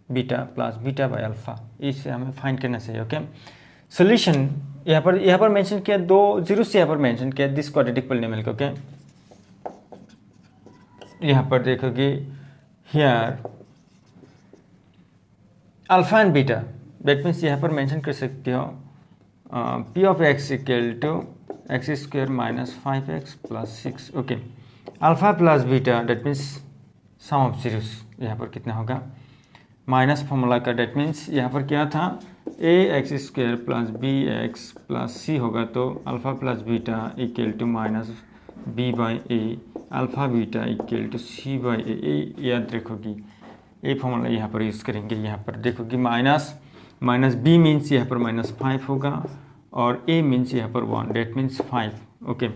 beta plus beta by alpha. इसे हमें find करना चाहिए. Okay, solution यहाँ पर mention किया, दो zeros यहाँ पर मेंशन किया दिस क्वाड्रेटिक पोलिनोमियल को. ओके, यहाँ पर देखोगे here alpha and beta, that means यहाँ पर मेंशन कर सकते हो p of x equal to x square minus 5x plus 6. Okay, alpha plus beta that means sum of zeros, यहाँ पर कितना होगा, माइनस फॉर्मूला का, दैट मीन्स यहाँ पर क्या था, ax square plus bx plus c होगा, तो alpha plus beta equal to minus b by a, alpha beta equal to c by a. याद रखोगी ये फॉर्मूला यहाँ पर यूज़ करेंगे. यहाँ पर देखोगी माइनस b मीन्स यहाँ पर -5 होगा, और a मीन्स यहाँ पर 1, that means 5. Okay,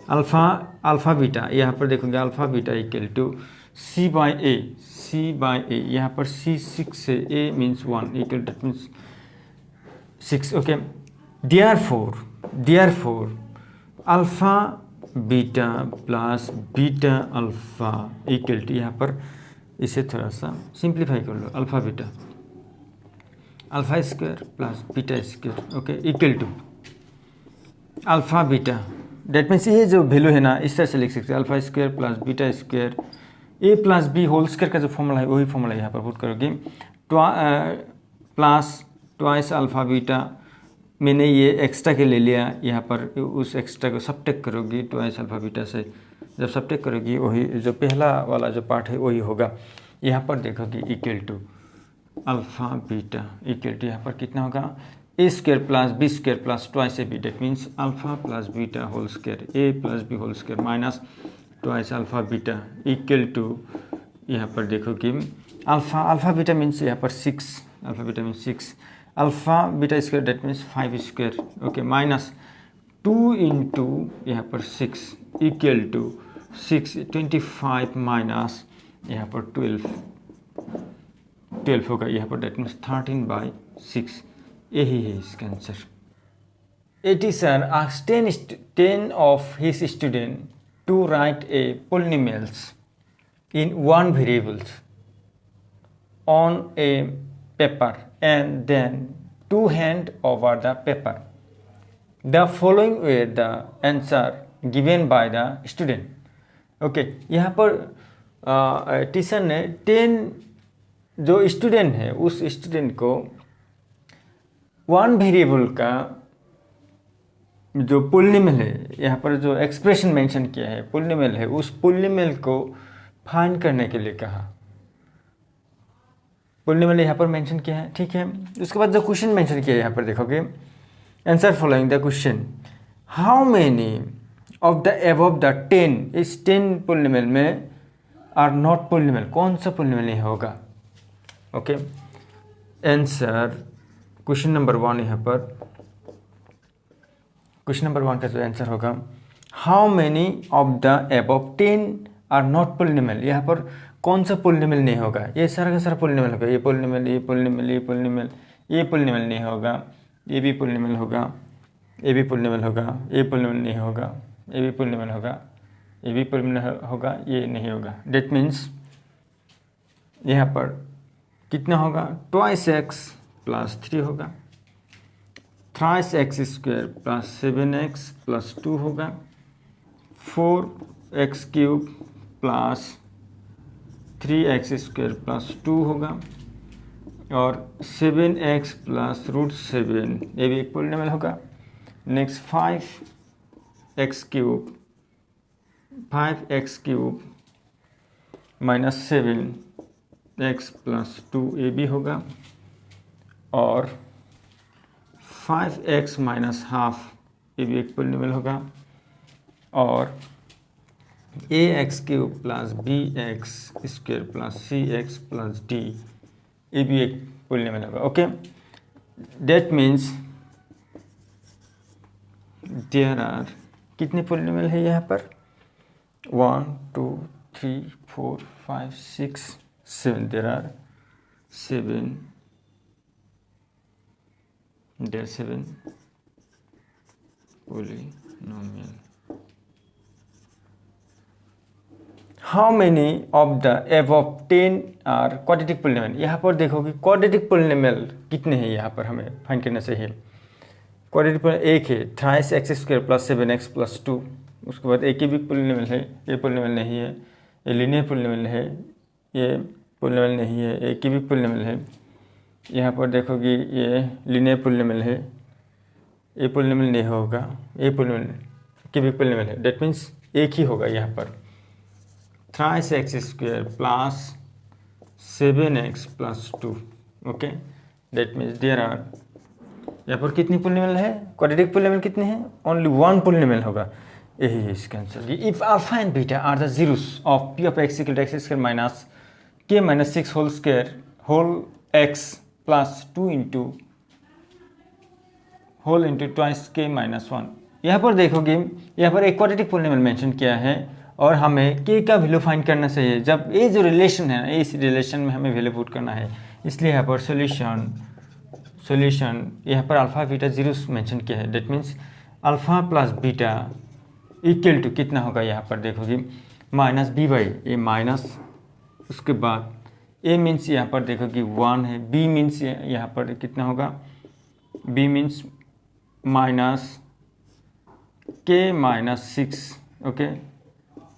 alpha beta, यहाँ पर देखोगे alpha beta equal to C by A, यहाँ पर सी 6 है, A means 1 equal that means 6। Okay, therefore alpha beta plus beta alpha equal to, यहाँ पर इसे थोड़ा सा सिंप्लीफाई कर लो, alpha square plus beta square, okay, equal to alpha beta, that means ये जो वैल्यू है ना इस तरह से लिख सकते हैं, alpha square plus beta square A plus B whole square का जो फॉर्मूला है वही फॉर्मूला यहाँ पर पुट करोगे, प्लस ट्वाइस अल्फ़ा बीटा, मैंने ये एक्स्ट्रा के ले लिया, यहाँ पर उस एक्स्ट्रा को सबट्रैक्ट करोगी ट्वाइस अल्फ़ा बीटा से, जब सबट्रैक्ट करोगी वही जो पहला वाला जो पार्ट है वही होगा। यहाँ पर देखोगे equal to alpha beta equal to यहाँ पर कितना होगा, A square plus B square plus twice A B, that means alpha plus beta whole square A plus B whole square minus twice alpha beta equal to, यहाँ पर देखोगे alpha beta means यहाँ पर 6, alpha beta means 6, alpha beta square that means 5 square, okay, minus 2 into यहाँ पर 6 equal to 6 25 minus यहाँ पर 12 होगा, यहाँ पर डेट मीन्स 13/6, यही है इसका answer. A teacher asked 10 of his students to write a polynomials in one variables on a paper and then to hand over the paper. The following were the answer given by the student. Okay, यहाँ पर teacher ने 10 जो student है उस student को one variable का जो polynomial है, यहाँ पर जो एक्सप्रेशन मेंशन किया है पोलिनोमियल है, उस पोलिनोमियल को फाइंड करने के लिए कहा। पोलिनोमियल यहाँ पर मेंशन किया है, ठीक है। उसके बाद जो क्वेश्चन मेंशन किया है यहाँ पर देखोगे, answer following the question, how many of the above the 10, इस 10 पोलिनोमियल में आर नॉट पोलिनोमियल, कौन सा पोलिनोमियल नहीं होगा। ओके, आंसर क्वेश्चन नंबर 1, यहाँ पर क्वेश्चन नंबर 1 का जो आंसर होगा, how many of the above 10 are not polynomial, यहाँ पर कौन सा पोलिनोमियल नहीं होगा, ये सारा का सारा पोलिनोमियल होगा, ये पोलिनोमियल ये पोलिनोमियल ये पोलिनोमियल, ये पोलिनोमियल नहीं होगा, ये भी पोलिनोमियल होगा, ये भी पोलिनोमियल होगा, ये पोलिनोमियल नहीं होगा, ये भी पोलिनोमियल होगा, ये भी पोलिनोमियल होगा, ये नहीं होगा। डेट मीन्स यहाँ पर कितना होगा, ट्वाइस एक्स प्लस 3 होगा, thrice x square plus 7x plus 2 होगा, 4x cube plus 3x square plus 2 होगा, और 7x प्लस √7 ये भी एक पोलिनोमियल होगा। Next 5x cube minus 7x plus 2 ये भी होगा, और 5x माइनस हाफ ये भी एक पोलिनोमियल होगा, और ax cube plus bx square plus cx plus d ये भी एक पोलिनोमियल होगा। Okay, that means there are कितने पोलिनोमियल है यहाँ पर, 1 2 3 4 5 6 7, there are 7 polynomial. How many of the above 10 are quadratic polynomial, यहाँ पर देखोगे क्वाड्रेटिक पोलिनोमियल कितने हैं यहाँ पर हमें फाइंड करना चाहिए। क्वाड्रेटिक पोलिनोमियल एक है, thrice x square plus 7x plus 2, उसके बाद एक ही भी पोलिनोमियल है, ये पोलिनोमियल नहीं है, ये लीनियर पोलिनोमियल है, ये पोलिनोमियल नहीं है, एक ही भी पोलिनोमियल है। यहाँ पर देखोगे ये लीनियर पोलिनोमियल है, ये पोलिनोमियल नहीं होगा, ये पोलिनोमियल क्यूबिक पोलिनोमियल है, डेट मीन्स एक ही होगा यहाँ पर, thrice x square plus 7x plus 2। Okay, that means there are, यहाँ पर कितनी पोलिनोमियल है, क्वाड्रेटिक पोलिनोमियल कितने हैं, ओनली 1 पोलिनोमियल होगा, यही है इसका answer. If alpha and beta are the zeros of p of x equal to x square minus k minus 6 whole square whole x plus 2 into whole into twice k minus 1, यहाँ पर देखोगे, यहाँ पर एक क्वाड्रेटिक पॉलिनोमियल मेंशन किया है और हमें k का वैल्यू फाइंड करना चाहिए। जब ये जो रिलेशन है ना, इस रिलेशन में हमें वैल्यू पुट करना है, इसलिए यहाँ पर सॉल्यूशन यहाँ पर अल्फा बीटा जीरो मेंशन किया है। That means alpha plus beta equal to कितना होगा, यहाँ पर देखोगे minus b by a minus, उसके बाद ए मीन्स यहाँ पर देखोगे 1 है, बी मीन्स यहाँ पर कितना होगा, बी मीन्स माइनस के माइनस 6। ओके,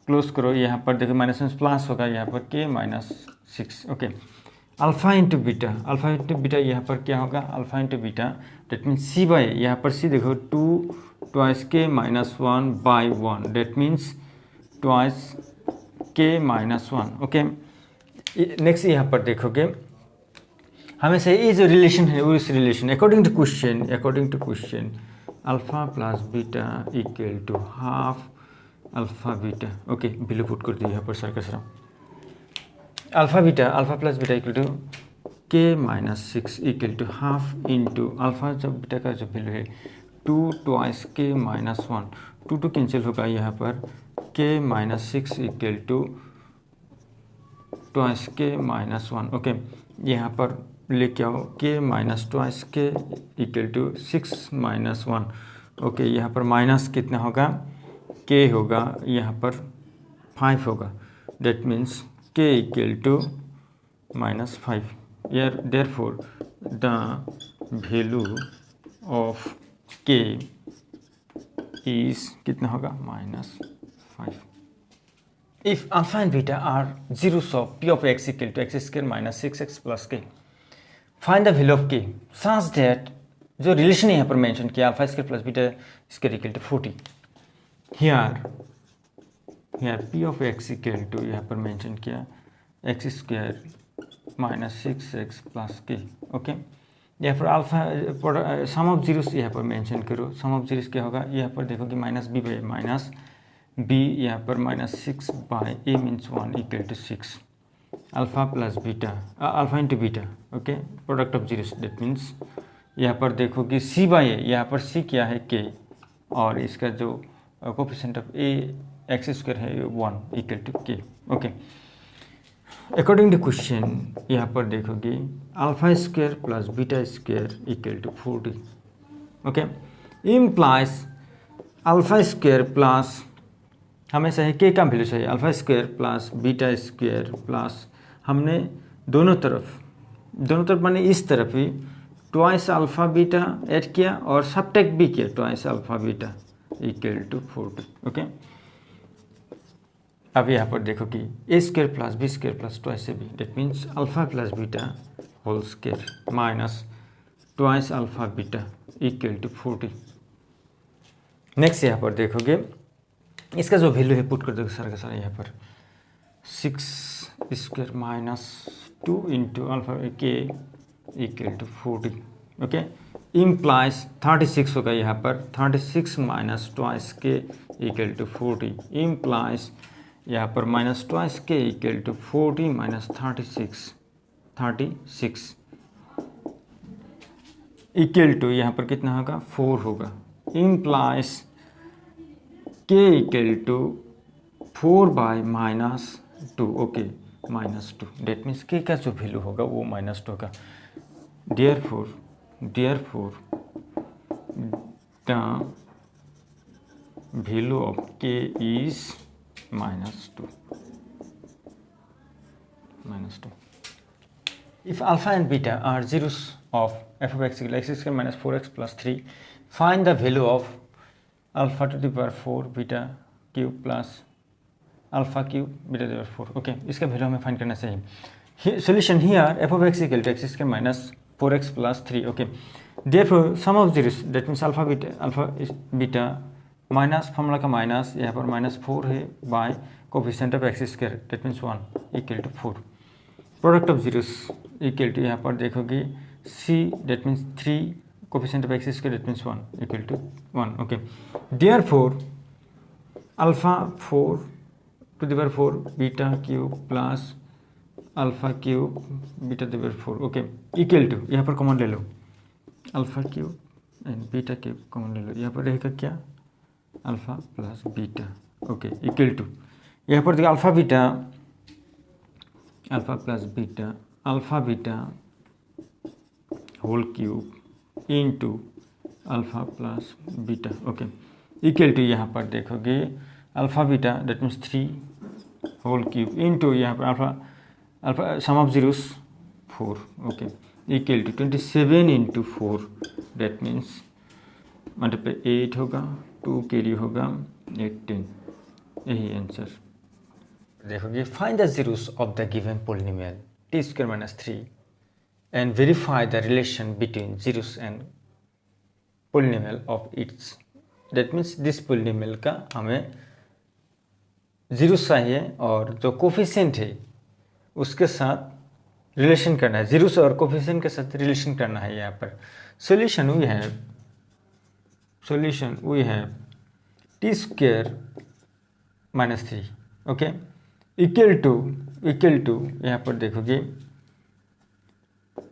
क्लोज करो, यहाँ पर देखो माइनस में प्लस होगा, यहाँ पर k minus 6। Okay, alpha into beta यहाँ पर क्या होगा, alpha into beta that means c by, यहाँ पर सी देखो 2 twice k minus 1 by 1 that means twice k minus 1। Okay, next यहाँ पर देखोगे हमें से ये जो रिलेशन है उस relation according to question alpha plus beta equal to half alpha beta. Okay, value put कर दिया यहाँ पर सर का alpha plus beta equal to k minus 6 equal to half into alpha, जब बीटा का जो वैल्यू है 2 ट्वाइस के माइनस 1, 2 कैंसिल होगा, यहाँ पर k minus 6 equal to twice k minus 1। Okay, यहाँ पर लेके आओ के minus twice k equal to 6 minus 1। Okay, यहाँ पर माइनस कितना होगा, के होगा, यहाँ पर 5 होगा, that means k equal to minus 5। Therefore the value of k is कितना होगा, minus 5। If alpha and beta are zeros of p of x equal to x square minus 6x plus k, find the value of k such that जो relation यहाँ पर mention किया alpha square plus beta square equal to 40। Here p of x equal to यहाँ पर mention किया x square minus 6x plus k। Okay, यहाँ पर alpha some of zeros यहाँ पर मेंशन करो, सम ऑफ जीरोस क्या होगा, यहाँ पर देखो कि minus b by minus b, यहाँ पर minus 6 by a means 1 equal to 6 alpha plus beta alpha into beta. Okay, product of zeros that means यहाँ पर देखो कि सी बाई ए, यहाँ पर सी क्या है के, और इसका जो coefficient of a x square है 1 equal to k. Okay, according to question यहाँ पर देखोगे alpha square plus beta square equal to 40। Okay, implies alpha square plus हमें चाहिए के का वैल्यू चाहिए, alpha square plus beta square plus हमने दोनों तरफ माने इस तरफ ही ट्वाइस अल्फा बीटा ऐड किया और सबट्रैक्ट भी किया, twice alpha beta equal to 40। Okay, अब यहाँ पर देखो कि A square plus B square plus twice A B that means alpha plus beta whole square minus twice alpha beta equal to 40। Next यहाँ पर देखोगे इसका जो वैल्यू है पुट कर दोगे सारा का सारा, यहाँ पर 6 square minus 2 into alpha k equal to 40। Okay, implies 36 होगा, यहाँ पर 36 minus twice k equal to 40 implies यहाँ पर minus twice k equal to 40 minus 36 equal to यहाँ पर कितना होगा 4 होगा, implies k equal to 4 by minus 2। Okay, minus 2 that means k का जो वैल्यू होगा वो माइनस 2 होगा। Therefore the value of k is minus 2। If alpha and beta are zeros of f of x equal to x square minus 4x plus 3, find the value of alpha to the power 4 beta cube plus alpha cube beta to the power 4। Okay, इसका value हमें find करना चाहिए। Solution here f of x equal to x square minus 4x plus 3। Okay, therefore sum of zeros that means alpha beta minus formula का minus, यहाँ पर minus 4 है by coefficient of x square that means 1 equal to 4। Product of zeros equal to यहाँ पर देखोगे C that means 3 coefficient of x square that means 1 equal to 1। Okay, therefore alpha 4 to the power 4 beta cube plus alpha cube beta to the power 4। Okay, equal to यहाँ पर common ले लो, alpha cube and beta cube common ले लो, यहाँ पर रहेगा क्या alpha plus beta, okay, equal to, यहाँ पर देखिए alpha beta whole cube into alpha plus beta, okay, equal to, यहाँ पर देखोगे alpha beta that means 3 whole cube into यहाँ पर alpha sum of zeros 4, okay, equal to 27 into 4 that means multiply 8 होगा, 2 carry होगा, 18, यही आंसर। देखोगे find the zeros of the given polynomial t square minus 3 and verify the relation between zeros and polynomial of its, that means this polynomial का हमें zeros चाहिए और जो coefficient है उसके साथ रिलेशन करना है, zeros और कोफिशिएंट के साथ रिलेशन करना है। यहाँ पर solution we have t square minus 3, okay, equal to यहाँ पर देखोगे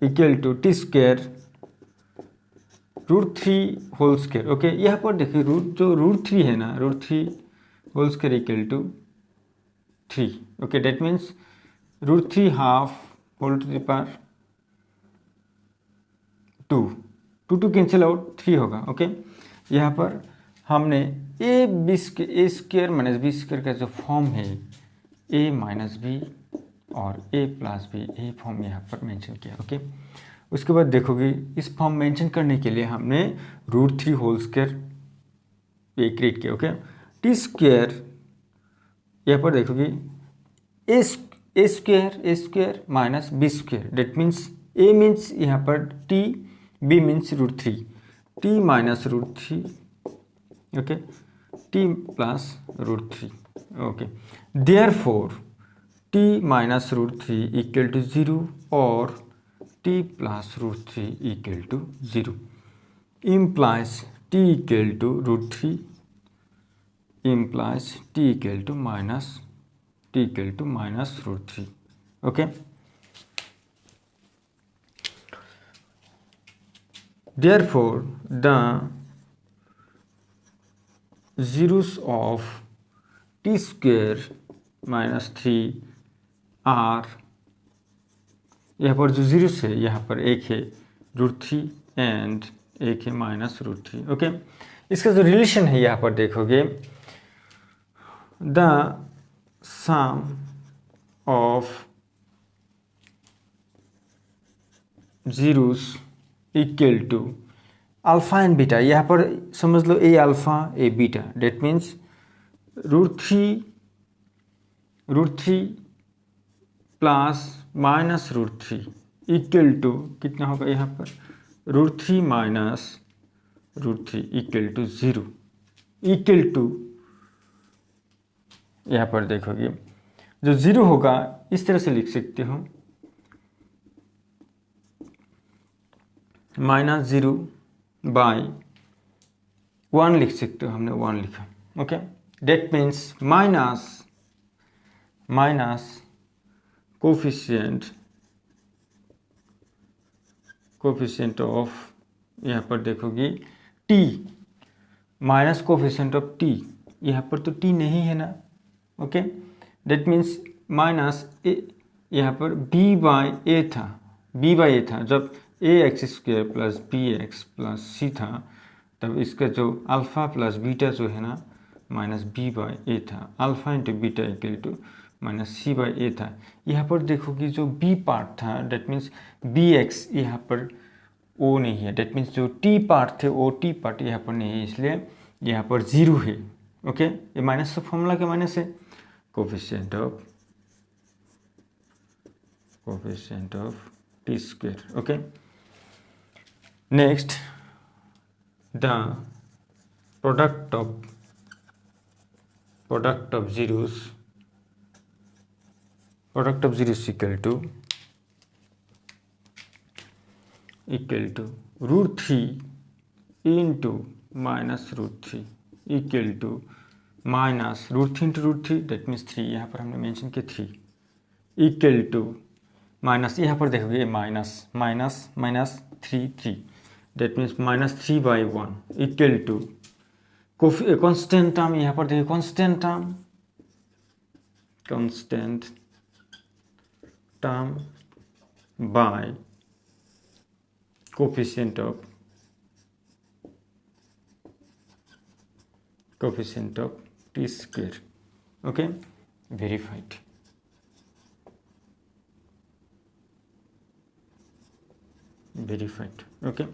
equal to t square √3 whole square, okay, यहाँ पर देखिए √3 है ना, √3 whole square equal to 3, okay, that means √3 half whole to the power 2 cancel out 3 होगा, ओके। यहाँ पर हमने a square minus B square का जो फॉर्म है a माइनस बी और a प्लस बी, ये फॉर्म यहाँ पर मेंशन किया, ओके। उसके बाद देखोगे इस फॉर्म मेंशन करने के लिए हमने √3 होल स्क्वायर ये क्रिएट किया, ओके। टी स्क्वायर यहाँ पर देखोगे ए square minus B square, that means a means यहाँ पर t, b means √3, t minus √3, okay, t plus √3, okay, therefore t minus √3 equal to 0 और t plus √3 equal to 0 implies t equal to √3 implies t equal to minus √3, okay. Therefore the zeros of t square minus 3 are, यहाँ पर जो zeros है यहाँ पर एक है √3 and एक है माइनस √3, ओके। इसका जो रिलेशन है यहाँ पर देखोगे the sum of zeros equal to alpha and beta, यहाँ पर समझ लो a alpha a beta, that means √3 plus minus √3 equal to कितना होगा यहाँ पर √3 minus √3 equal to 0, equal to यहाँ पर देखोगे जो 0 होगा इस तरह से लिख सकते हो, -0 बाय 1 लिख सकते हो, हमने 1 लिखा, okay. That means minus coefficient of, यहाँ पर देखोगे t minus coefficient of t, यहाँ पर तो t नहीं है ना, ओके। डेट मीन्स माइनस यहाँ पर b/a था, जब ax² plus bx plus c था तब इसका जो अल्फ़ा प्लस बीटा जो है ना माइनस b/a था, alpha into beta equal to minus c/a था। यहाँ पर देखोगे जो b पार्ट था डेट मीन्स bx यहाँ पर o नहीं है, डेट मीन्स जो t पार्ट थे वो t पार्ट यहाँ पर नहीं है, इसलिए यहाँ पर 0 है, ओके। ये माइनस का फॉर्मूला के माइनस है कोफिशिएंट ऑफ t स्क्वायर, okay. Next the product of zeros equal to √3 into minus √3 equal to minus √3 into √3 that means 3, यहाँ पर हमने मेंशन किया 3 इक्वल टू माइनस, यहाँ पर देखोगे minus 3 that means -3/1 equal to constant term, यहाँ पर देखिए constant term by coefficient of t square. Okay, verified. Okay.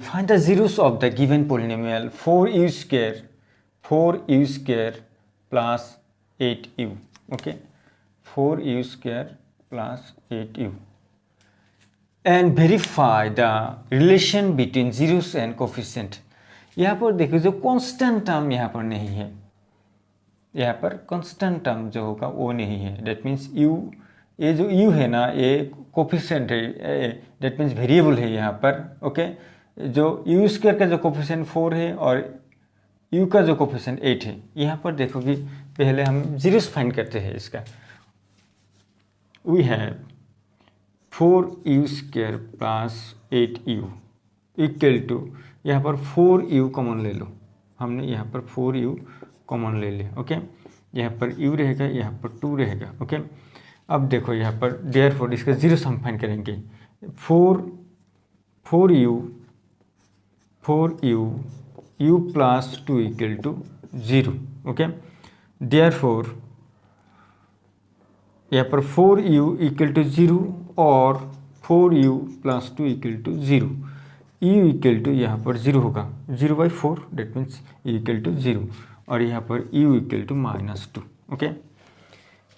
Find the zeros of the given polynomial 4u square plus 8u. Okay, 4u square plus 8u, and verify the relation between zeros and coefficient. यहाँ पर देखो जो constant term यहाँ पर नहीं है, यहाँ पर कांस्टेंट टर्म जो होगा वो नहीं है. डेट मीन्स u, ये जो u है ना, ये कोफिशिएंट है, डेट मीन्स वेरिएबल है यहाँ पर. ओके, जो u स्क्वायर का जो कोफिशिएंट 4 है और u का जो कोफिशिएंट 8 है. यहाँ पर देखो कि पहले हम जीरोस फाइंड करते हैं इसका. We have 4u square plus 8u equal to, यहाँ पर 4u कॉमन ले लो. हमने यहाँ पर 4u कॉमन ले लिया. ओके, यहाँ पर u रहेगा, यहाँ पर 2 रहेगा. ओके, अब देखो यहाँ पर देयरफॉर इसका जीरोस हम फाइंड करेंगे. 4u u plus 2 equal to 0. Okay, therefore यहाँ पर 4u इक्वल टू 0 और 4u plus 2 equal to 0. u equal to यहाँ पर 0 होगा, 0/4, डेट मीन्स इक्वल टू 0, और यहाँ पर u इक्वल टू -2. ओके,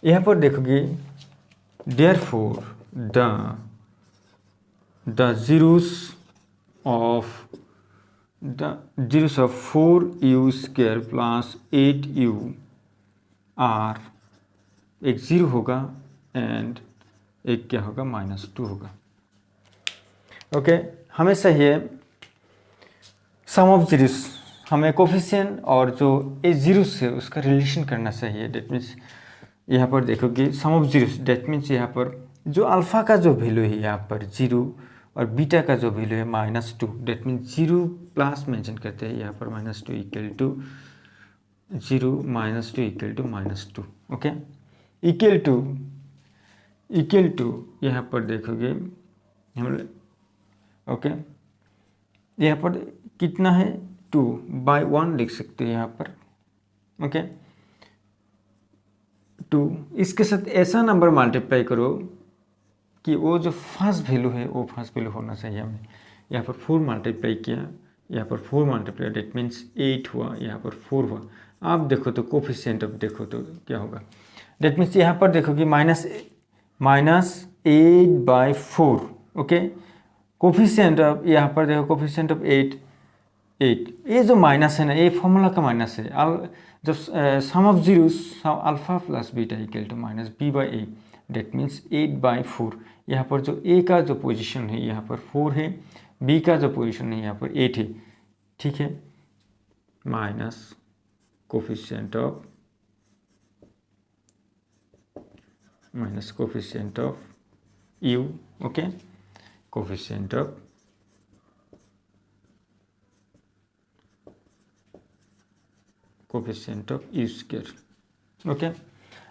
यहाँ पर देखोगे therefore the zeros of 4u square plus 8u are, एक 0 होगा एंड एक क्या होगा, -2 होगा. ओके, हमेशा ये सम ऑफ जीरोस, हमें कोफिशिएंट और जो ए जीरोस है उसका रिलेशन करना चाहिए. डेट मीन्स यहाँ पर देखोगे sum of zeros, that means यहाँ पर जो अल्फ़ा का जो वैल्यू है यहाँ पर 0 और बीटा का जो वैल्यू है -2, डेट मीन्स 0 प्लस मेंशन करते हैं यहाँ पर -2 equal to 0 -2 equal to -2. Okay, equal to यहाँ पर देखोगे हम, ओके, यहाँ पर कितना है 2/1 लिख सकते हैं यहाँ पर. ओके, 2 इसके साथ ऐसा नंबर मल्टीप्लाई करो कि वो जो फर्स्ट वैल्यू है वो फर्स्ट वैल्यू होना चाहिए. हमने यहाँ पर 4 मल्टीप्लाई किया, यहाँ पर 4 मल्टीप्लाई, डेट मीन्स 8 हुआ, यहाँ पर 4 हुआ. आप देखो तो कोफिशिएंट, अब देखो तो क्या होगा, डेट मीन्स यहाँ पर देखो कि -8/4. ओके, कोफिशिएंट ऑफ, यहाँ पर देखो कोफिशिएंट ऑफ 8, ये जो माइनस है ना, ये फॉर्मूला का माइनस है. जब sum of zeros, alpha plus beta equal to -b/a, that means 8/4. यहाँ पर जो a का जो पोजीशन है यहाँ पर 4 है, b का जो पोजीशन है यहाँ पर 8 है. ठीक है, minus coefficient of u. Okay, coefficient of u square. Okay,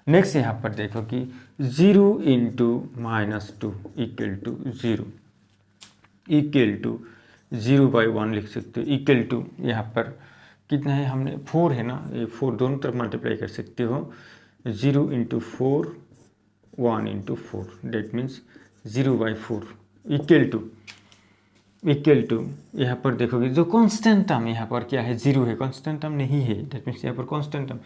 next यहाँ पर देखो कि 0 into -2 equal to 0 equal to 0/1 लिख सकते हो. इक्वल टू यहाँ पर कितना है, हमने 4 है ना, ये 4 दोनों तरफ मल्टीप्लाई कर सकते हो. 0 into 4, 1 into 4, that means 0/4 equal to यहाँ पर देखोगे जो कांस्टेंट टर्म यहाँ पर क्या है, 0 है, कांस्टेंट टर्म नहीं है. डेट मीन्स यहाँ पर constant term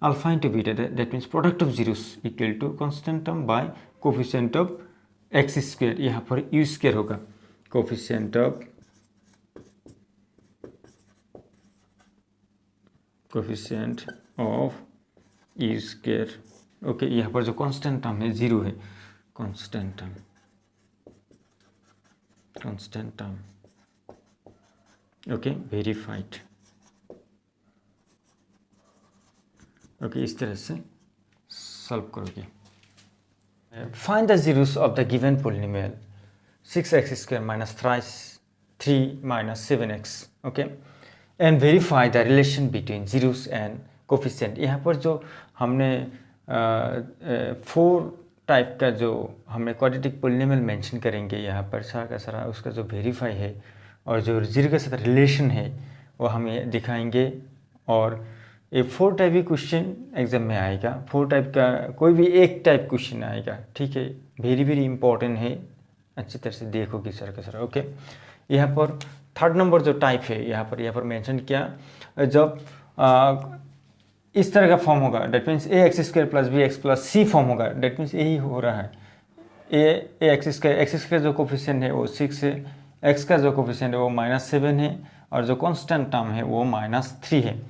alpha into beta, that means product of zeros equal to constant term by coefficient of x square. यहाँ पर u स्क्वायर होगा, coefficient of u square. Okay, यहाँ पर जो कांस्टेंट टर्म है 0 है, constant term. Okay, verified. Okay, इस तरह से सॉल्व करोगे. Find the zeros of the given polynomial 6x² - 3 - 7x. Okay, and verify the relation between zeros and coefficient. यहाँ पर जो हमने 4 टाइप का जो हमने क्वाड्रेटिक पॉलिनोमियल मेंशन करेंगे यहाँ पर सारा का सारा, उसका जो वेरीफाई है और जो जीरो के साथ रिलेशन है वो हमें दिखाएंगे। और ये 4 टाइप की क्वेश्चन एग्जाम में आएगा, 4 टाइप का कोई भी एक टाइप क्वेश्चन आएगा, ठीक है। वेरी वेरी इंपॉर्टेंट है, अच्छी तरह से देखोगे सर का सर, ओके। यहाँ पर 3rd नंबर जो टाइप है यहाँ पर मेंशन किया, जब इस तरह का फॉर्म होगा, that means a x square plus b x plus c form होगा, डेट मीन्स यही हो रहा है। ए एक्स स्क्वायर जो कोफिशिएंट है वो 6 है, एक्स का जो कोफिशिएंट है वो -7 है, और जो कांस्टेंट टर्म है वो -3 है।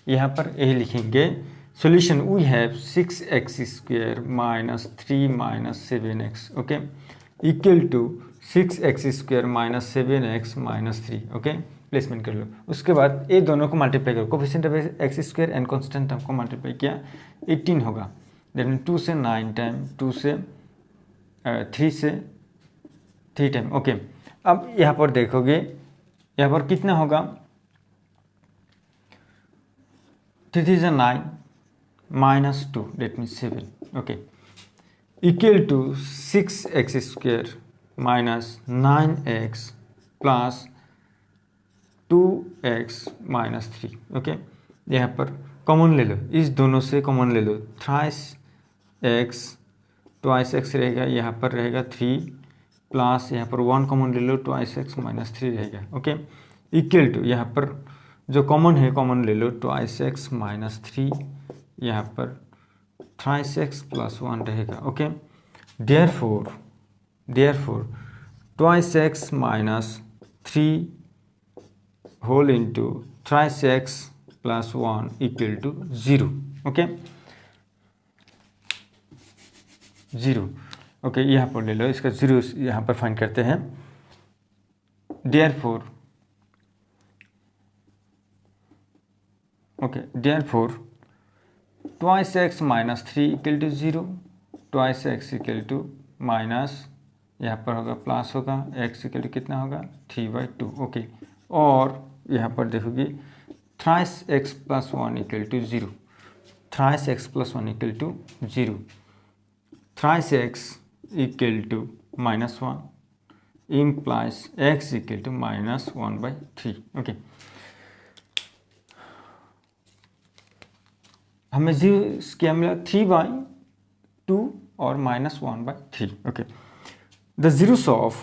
यहाँ पर यही लिखेंगे, solution we have 6x square -3 -7x, okay, equal to 6x square -7x -3, okay. Placement कर लो। उसके बाद ये दोनों को मल्टीप्लाई करो, coefficient of x square and constant term को मल्टीप्लाई किया 18 होगा, देन 2 से 9 टाइम, 2 से 3 से 3 टाइम, ओके। अब यहाँ पर देखोगे यहाँ पर कितना होगा, 3 3 से 9 -2 that means 7, okay, equal to 6x square -9x plus 2x -3, okay. यहाँ पर कॉमन ले लो, इस दोनों से कॉमन ले लो, थ्राइस x ट्वाइस x रहेगा, यहाँ पर रहेगा 3 प्लस यहाँ पर 1 कॉमन ले लो, ट्वाइस x -3 रहेगा, ओके, इक्वल टू यहाँ पर जो कॉमन है कॉमन ले लो, ट्वाइस x -3, यहाँ पर थ्राइस x प्लस 1 रहेगा, okay. Therefore twice x -3 whole into thrice x plus 1 equal to 0, okay, 0, okay. यहाँ पर ले लो, इसका 0 यहाँ पर फाइंड करते हैं। Therefore twice x -3 equal to 0, twice x equal to minus, यहाँ पर होगा प्लस होगा, x इक्वल टू कितना होगा 3/2, ओके। और यहाँ पर देखोगे thrice x plus 1 equal to 0, thrice x plus 1 equal to 0, thrice x equal to -1 implies x equal to -1/3, okay. हमें 0 क्या मिला, 3/2 और -1/3, okay. The zeros of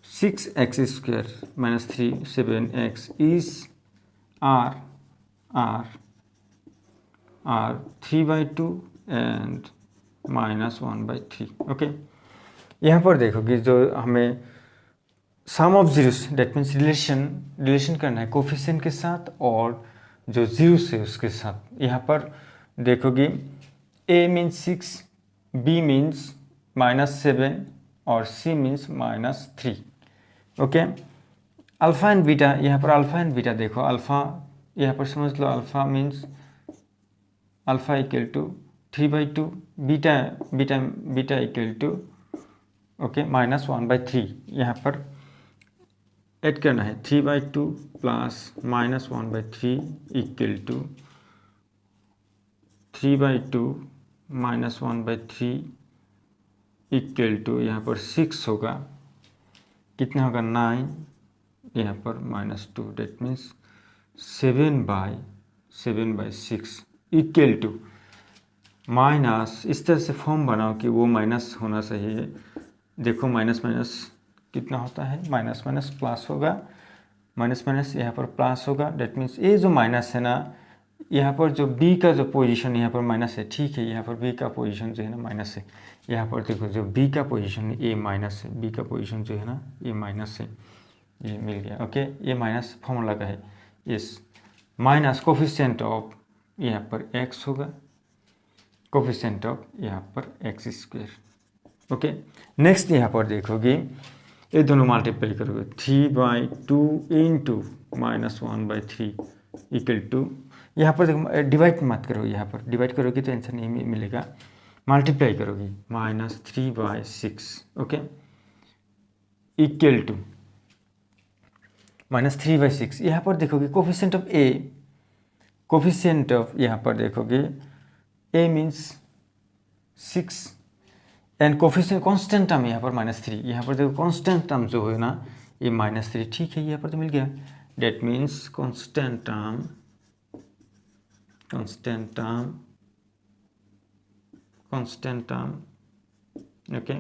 6x square -3 7x is are 3/2 and -1/3, okay. यहाँ पर देखोगे जो हमें sum of zeros, that means relation करना है कोफिशिएंट के साथ और जो जीरोस है उसके साथ। यहाँ पर देखोगे a मीन्स 6, b मीन्स -7 और c means -3, okay. Alpha and beta, यहाँ पर अल्फ़ा एंड बीटा देखो, अल्फ़ा यहाँ पर समझ लो, alpha means alpha equal to 3/2, beta equal to okay -1/3। यहाँ पर ऐड करना है 3/2 plus -1/3 equal to 3/2 -1/3 equal to यहाँ पर 6 होगा, कितना होगा 9, यहाँ पर -2, that means 7/6 equal to minus, इस तरह से फॉर्म बनाओ कि वो माइनस होना चाहिए। देखो माइनस कितना होता है, माइनस प्लस होगा, माइनस यहाँ पर प्लस होगा, डेट मीन्स ये जो माइनस है ना, यहाँ पर जो b का जो पोजीशन यहाँ पर माइनस है, ठीक है, यहाँ पर b का पोजीशन जो है ना माइनस है। यहाँ पर देखो जो b का पोजीशन है, a माइनस है, b का पोजीशन जो है ना ये माइनस है, ये मिल गया, ओके। ये माइनस फॉर्मूला का है, इस माइनस कोफिशिएंट ऑफ यहाँ पर x होगा, कोफिशिएंट ऑफ यहाँ पर x स्क्वायर, ओके। नेक्स्ट यहाँ पर देखोगे ये दोनों मल्टीप्लाई करोगे, 3/2 इंटू -1/3 इक्वल टू, यहाँ पर देखो डिवाइड मत करो, यहाँ पर डिवाइड करोगे तो आंसर नहीं मिलेगा, मल्टीप्लाई करोगे -3/6, ओके, इक्वल टू -3/6। यहाँ पर देखोगे coefficient of A, coefficient of यहाँ पर देखोगे A means 6 and coefficient constant term यहाँ पर -3। यहाँ पर देखो कांस्टेंट टर्म जो है ना ये -3, ठीक है, यहाँ पर तो मिल गया। That means constant term okay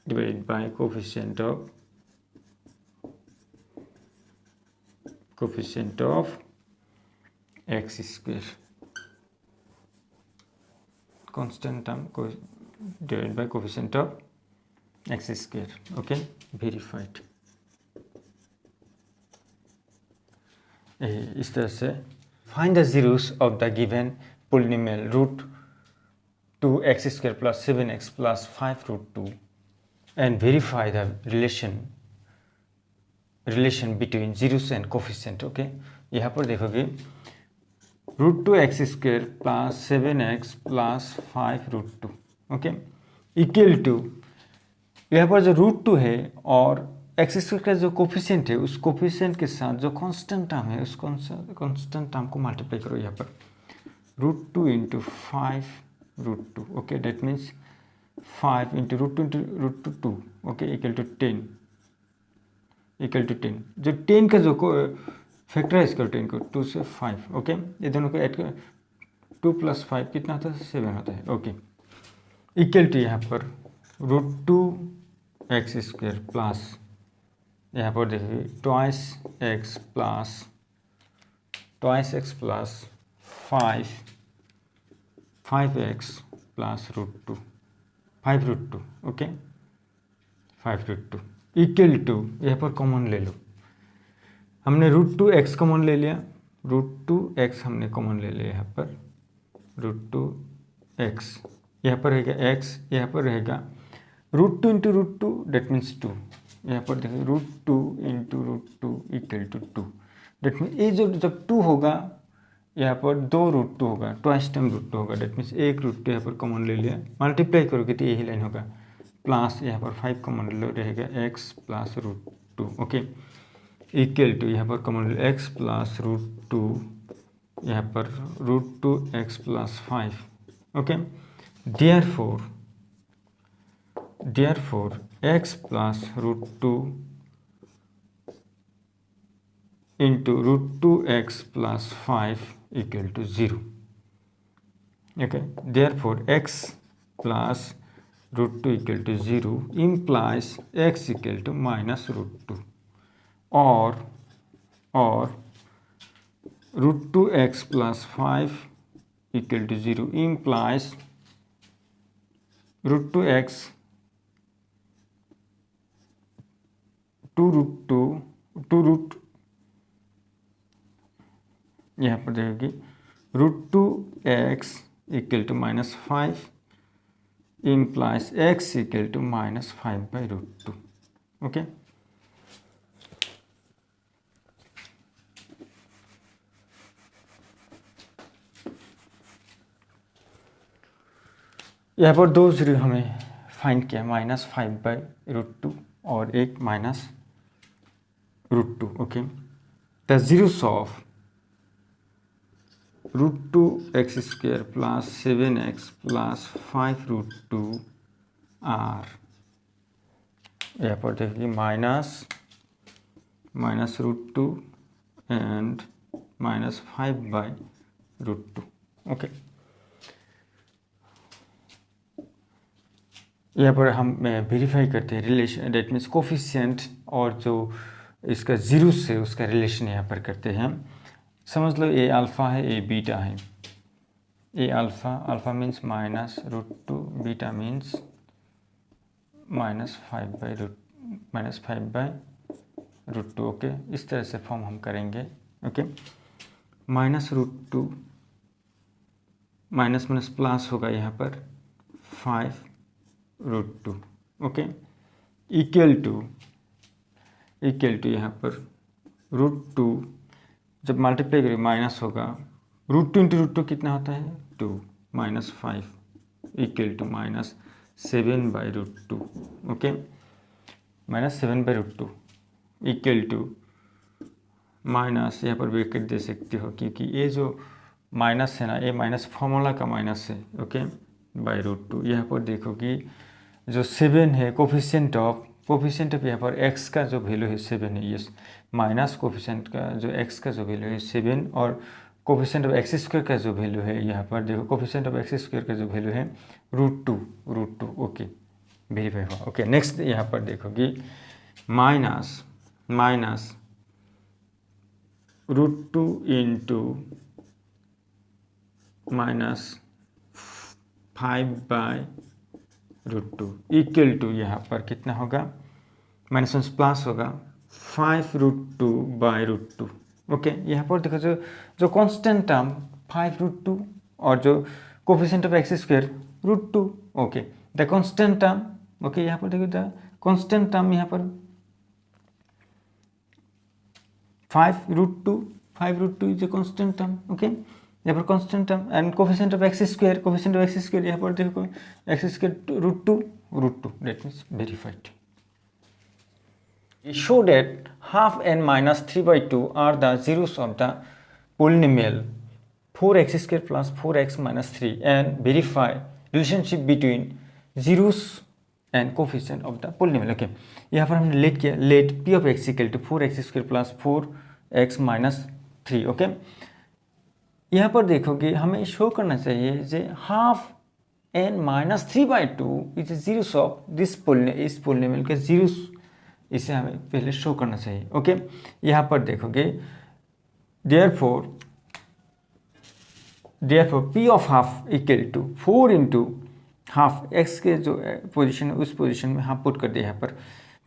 divided by coefficient of x square, constant term divided by coefficient of x square, okay, verified। इस तरह से find the zeros of the given polynomial root 2x square plus 7x plus 5 root 2 and verify the relation between zeros and coefficient, okay। यहाँ पर देखोगे √2x square plus 7x plus 5 √2, okay, equal to यहाँ पर जो √2 है और x square का जो कोफिशिएंट है उस कोफिशिएंट के साथ जो कांस्टेंट टर्म है उस कांस्टेंट टर्म को मल्टीप्लाई करो यहाँ पर √2 into 5 √2, okay, that means 5 into √2 2, okay, equal to 10, जो 10 का जो फैक्टराइज करो 10 को 2 से 5, ओके, ये दोनों को ऐड कर 2 + 5 कितना होता है 7 होता है, ओके, इक्वल टू यहाँ पर √2x स्क्वायर प्लस यहाँ पर देखिए 2x plus 5x plus √2 5 √2, okay, 5 √2 equal to यहाँ पर कॉमन ले लो, हमने √2x कॉमन ले लिया, √2x हमने कॉमन ले लिया यहाँ पर √2x, यहाँ पर रहेगा x, यहाँ पर रहेगा √2 इंटू √2 डेट मीन्स 2, यहाँ पर देखिए √2 into √2 equal to 2, that means ये जो जब 2 होगा यहाँ पर 2 √2 होगा, ट्वाइस टाइम √2 होगा, डेट मीन्स 1 √2 यहाँ पर कॉमन ले लिया, मल्टीप्लाई करोगे तो यही लाइन होगा, प्लस यहाँ पर 5 कॉमन ले लो रहेगा x plus √2, okay, equal to यहाँ पर कॉमन ले x प्लस √2 यहाँ पर √2x plus 5, okay, therefore x plus √2 into √2x plus 5 equal to 0, okay, therefore x plus √2 equal to 0 implies x equal to -√2 or √2x plus 5 equal to 0 implies √2x 2 यहाँ पर देगी √2x equal to -5 implies x equal to -5/√2, okay. यहाँ पर दो zero हमें find किया, -5/√2 और एक -√2, okay. The zeros of √2x square plus 7x plus 5 √2 are, यहाँ पर देखिए -√2 एंड -5/√2, ओके। यहाँ पर हम वेरीफाई करते हैं रिलेशन, डेट मीन्स कोफिशिएंट और जो इसका जीरो से उसका रिलेशन यहाँ पर करते हैं। समझ लो ए अल्फ़ा है, ए बीटा है। A alpha means -√2, beta means -5/√2, okay. इस तरह से फॉर्म हम करेंगे, ओके। -√2 माइनस प्लस होगा यहाँ पर 5√2, ओके, इक्वल टू यहाँ पर √2 जब मल्टीप्लाई करें माइनस होगा, √2 इंटू √2 कितना होता है 2, -5 equal to -7/√2, okay, -7/√2 equal to minus, यहाँ पर ब्रैकेट दे सकते हो क्योंकि ये जो माइनस है ना, ये माइनस फॉर्मूला का माइनस है, ओके, बाई रूट 2। यहाँ पर देखो कि जो 7 है कोफिशिएंट ऑफ यहाँ पर x का जो वैल्यू है 7 है, यस, माइनस कोफिशिएंट का जो x का जो वैल्यू है 7 और कोफिशिएंट ऑफ एक्स स्क्वायर का जो वैल्यू है, यहाँ पर देखो कोफिशिएंट ऑफ एक्स स्क्वायर का जो वैल्यू है रूट टू, ओके, वेरीफाई हुआ। ओके, नेक्स्ट यहाँ पर देखो कि minus root 2 into -5/√2 equal to यहाँ पर कितना होगा, माइनस प्लस होगा 5√2/√2। ओके, यहाँ पर देखो जो कांस्टेंट टर्म 5√2 और जो coefficient of x square √2, okay, the constant term, okay, यहाँ पर देखो द कांस्टेंट टर्म यहाँ पर 5√2 is a constant term, okay, यहाँ पर constant term and coefficient of x square यहाँ पर देखो x square √2, that means verified. Show that half n minus 3/2 are the zeros of the polynomial 4x square plus 4x minus 3 and verify relationship between zeros and coefficient of the polynomial। okay, यहाँ पर हमने late किया, late p of x equal to 4x square plus 4x minus 3। Okay, यहाँ पर देखोगे हमें show करना चाहिए जे half n minus 3/2 is zeros of this polynomial, इस पोलिनोमियल के जीरोस, इसे हमें पहले शो करना चाहिए। ओके, यहाँ पर देखोगे therefore p of half equal to 4 into half, x के जो पोजीशन है उस पोजीशन में हाफ पुट कर दिया, यहाँ पर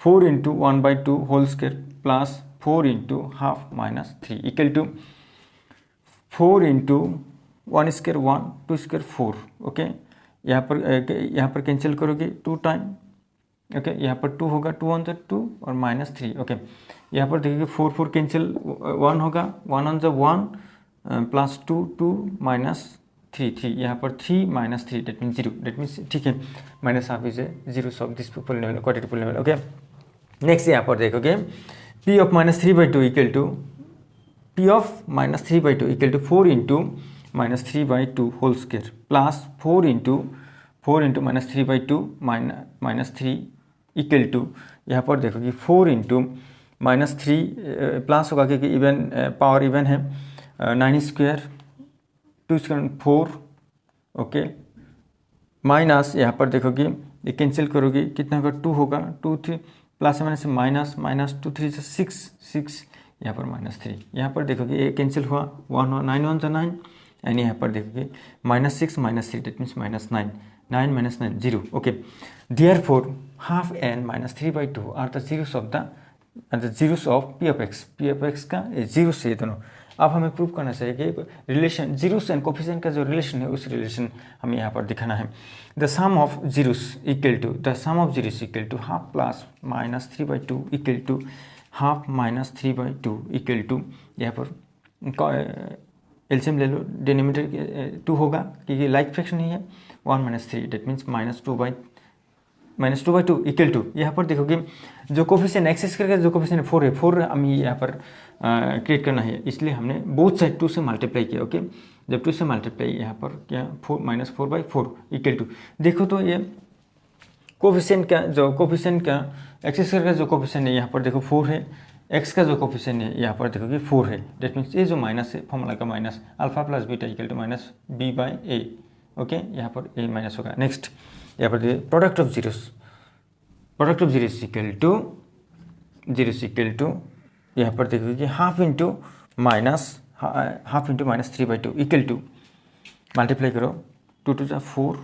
4 into 1/2 whole square plus 4 into half minus 3 equal to 4 into 1 square 1, 2 square 4। Okay, यहाँ पर कैंसिल करोगे 2 टाइम, ओके, यहाँ पर 2 होगा, 2 1 2 और माइनस 3। ओके, यहाँ पर देखिए 4 कैंसिल 1 होगा, 1 1 1 प्लस 2 माइनस 3 यहाँ पर 3 minus 3 that means 0, that means ठीक है, minus half is a zero of this polynomial, quadratic polynomial. Okay, next यहाँ पर देखोगे p of -3/2 equal to p of -3/2 equal to 4 into -3/2 whole square plus 4 into -3/2 minus 3 equal to, यहाँ पर देखो कि 4 into -3 plus होगा क्योंकि इवन पावर इवन है, 9 स्क्वायर 2 स्क्वायर 4, ओके, माइनस यहाँ पर देखोगे ये कैंसिल करोगे कितना होगा, 2 होगा, 2 3 प्लस माइनस 2 3 6 यहाँ पर -3, यहाँ पर देखोगे ये कैंसिल हुआ, 1 9 1 9 एंड यहाँ पर देखोगे -6 -3 that means -9 9 - 9 0। Okay, therefore half n minus 3/2 are the zeros of p of x का जीरो से दोनों। अब हमें प्रूव करना चाहिए कि रिलेशन जीरोस एंड कोफिशिएंट का जो रिलेशन है उस रिलेशन हमें यहाँ पर दिखाना है। The sum of zeros equal to half plus -3/2 equal to half -3/2 equal to, यहाँ पर एलसीएम ले लो, डिनोमिनेटर 2 होगा क्योंकि लाइक फ्रैक्शन ही है, 1 - 3 दैट मीन्स -2/2 इक्वल टू, यहाँ पर देखोगे जो कोफिशिएंट एक्स स्क्वायर का जो कोफिशिएंट 4 है, 4 हमें यहाँ पर क्रिएट करना है, इसलिए हमने बोथ साइड 2 से मल्टीप्लाई किया। ओके, जब 2 से मल्टीप्लाई यहाँ पर क्या 4 -4/4 इक्वल टू, देखो तो ये कोफिशिएंट का एक्स स्क्वायर का जो कोफिशिएंट है यहाँ पर देखो 4 है, एक्स का जो कोफिशिएंट है यहाँ पर देखो कि 4 है, दैट मीन्स ये जो माइनस है फॉर्मूला का minus, alpha plus beta equal to -b/a। Okay, यहाँ पर a माइनस होगा। नेक्स्ट यहाँ पर देखिए product of zeros equal to यहाँ पर देखिए कि half into -3/2 equal to, multiply करो 2 2 4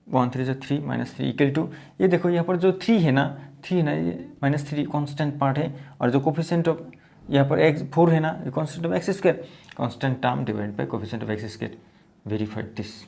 1 3 3 -3 इक्वल टू, ये देखो यहाँ पर जो 3 है ना ये -3 कांस्टेंट पार्ट है, और जो कोफिशिएंट ऑफ यहाँ पर x 4 है ना, ये constant of x square, constant term divide by coefficient of x square, verified this.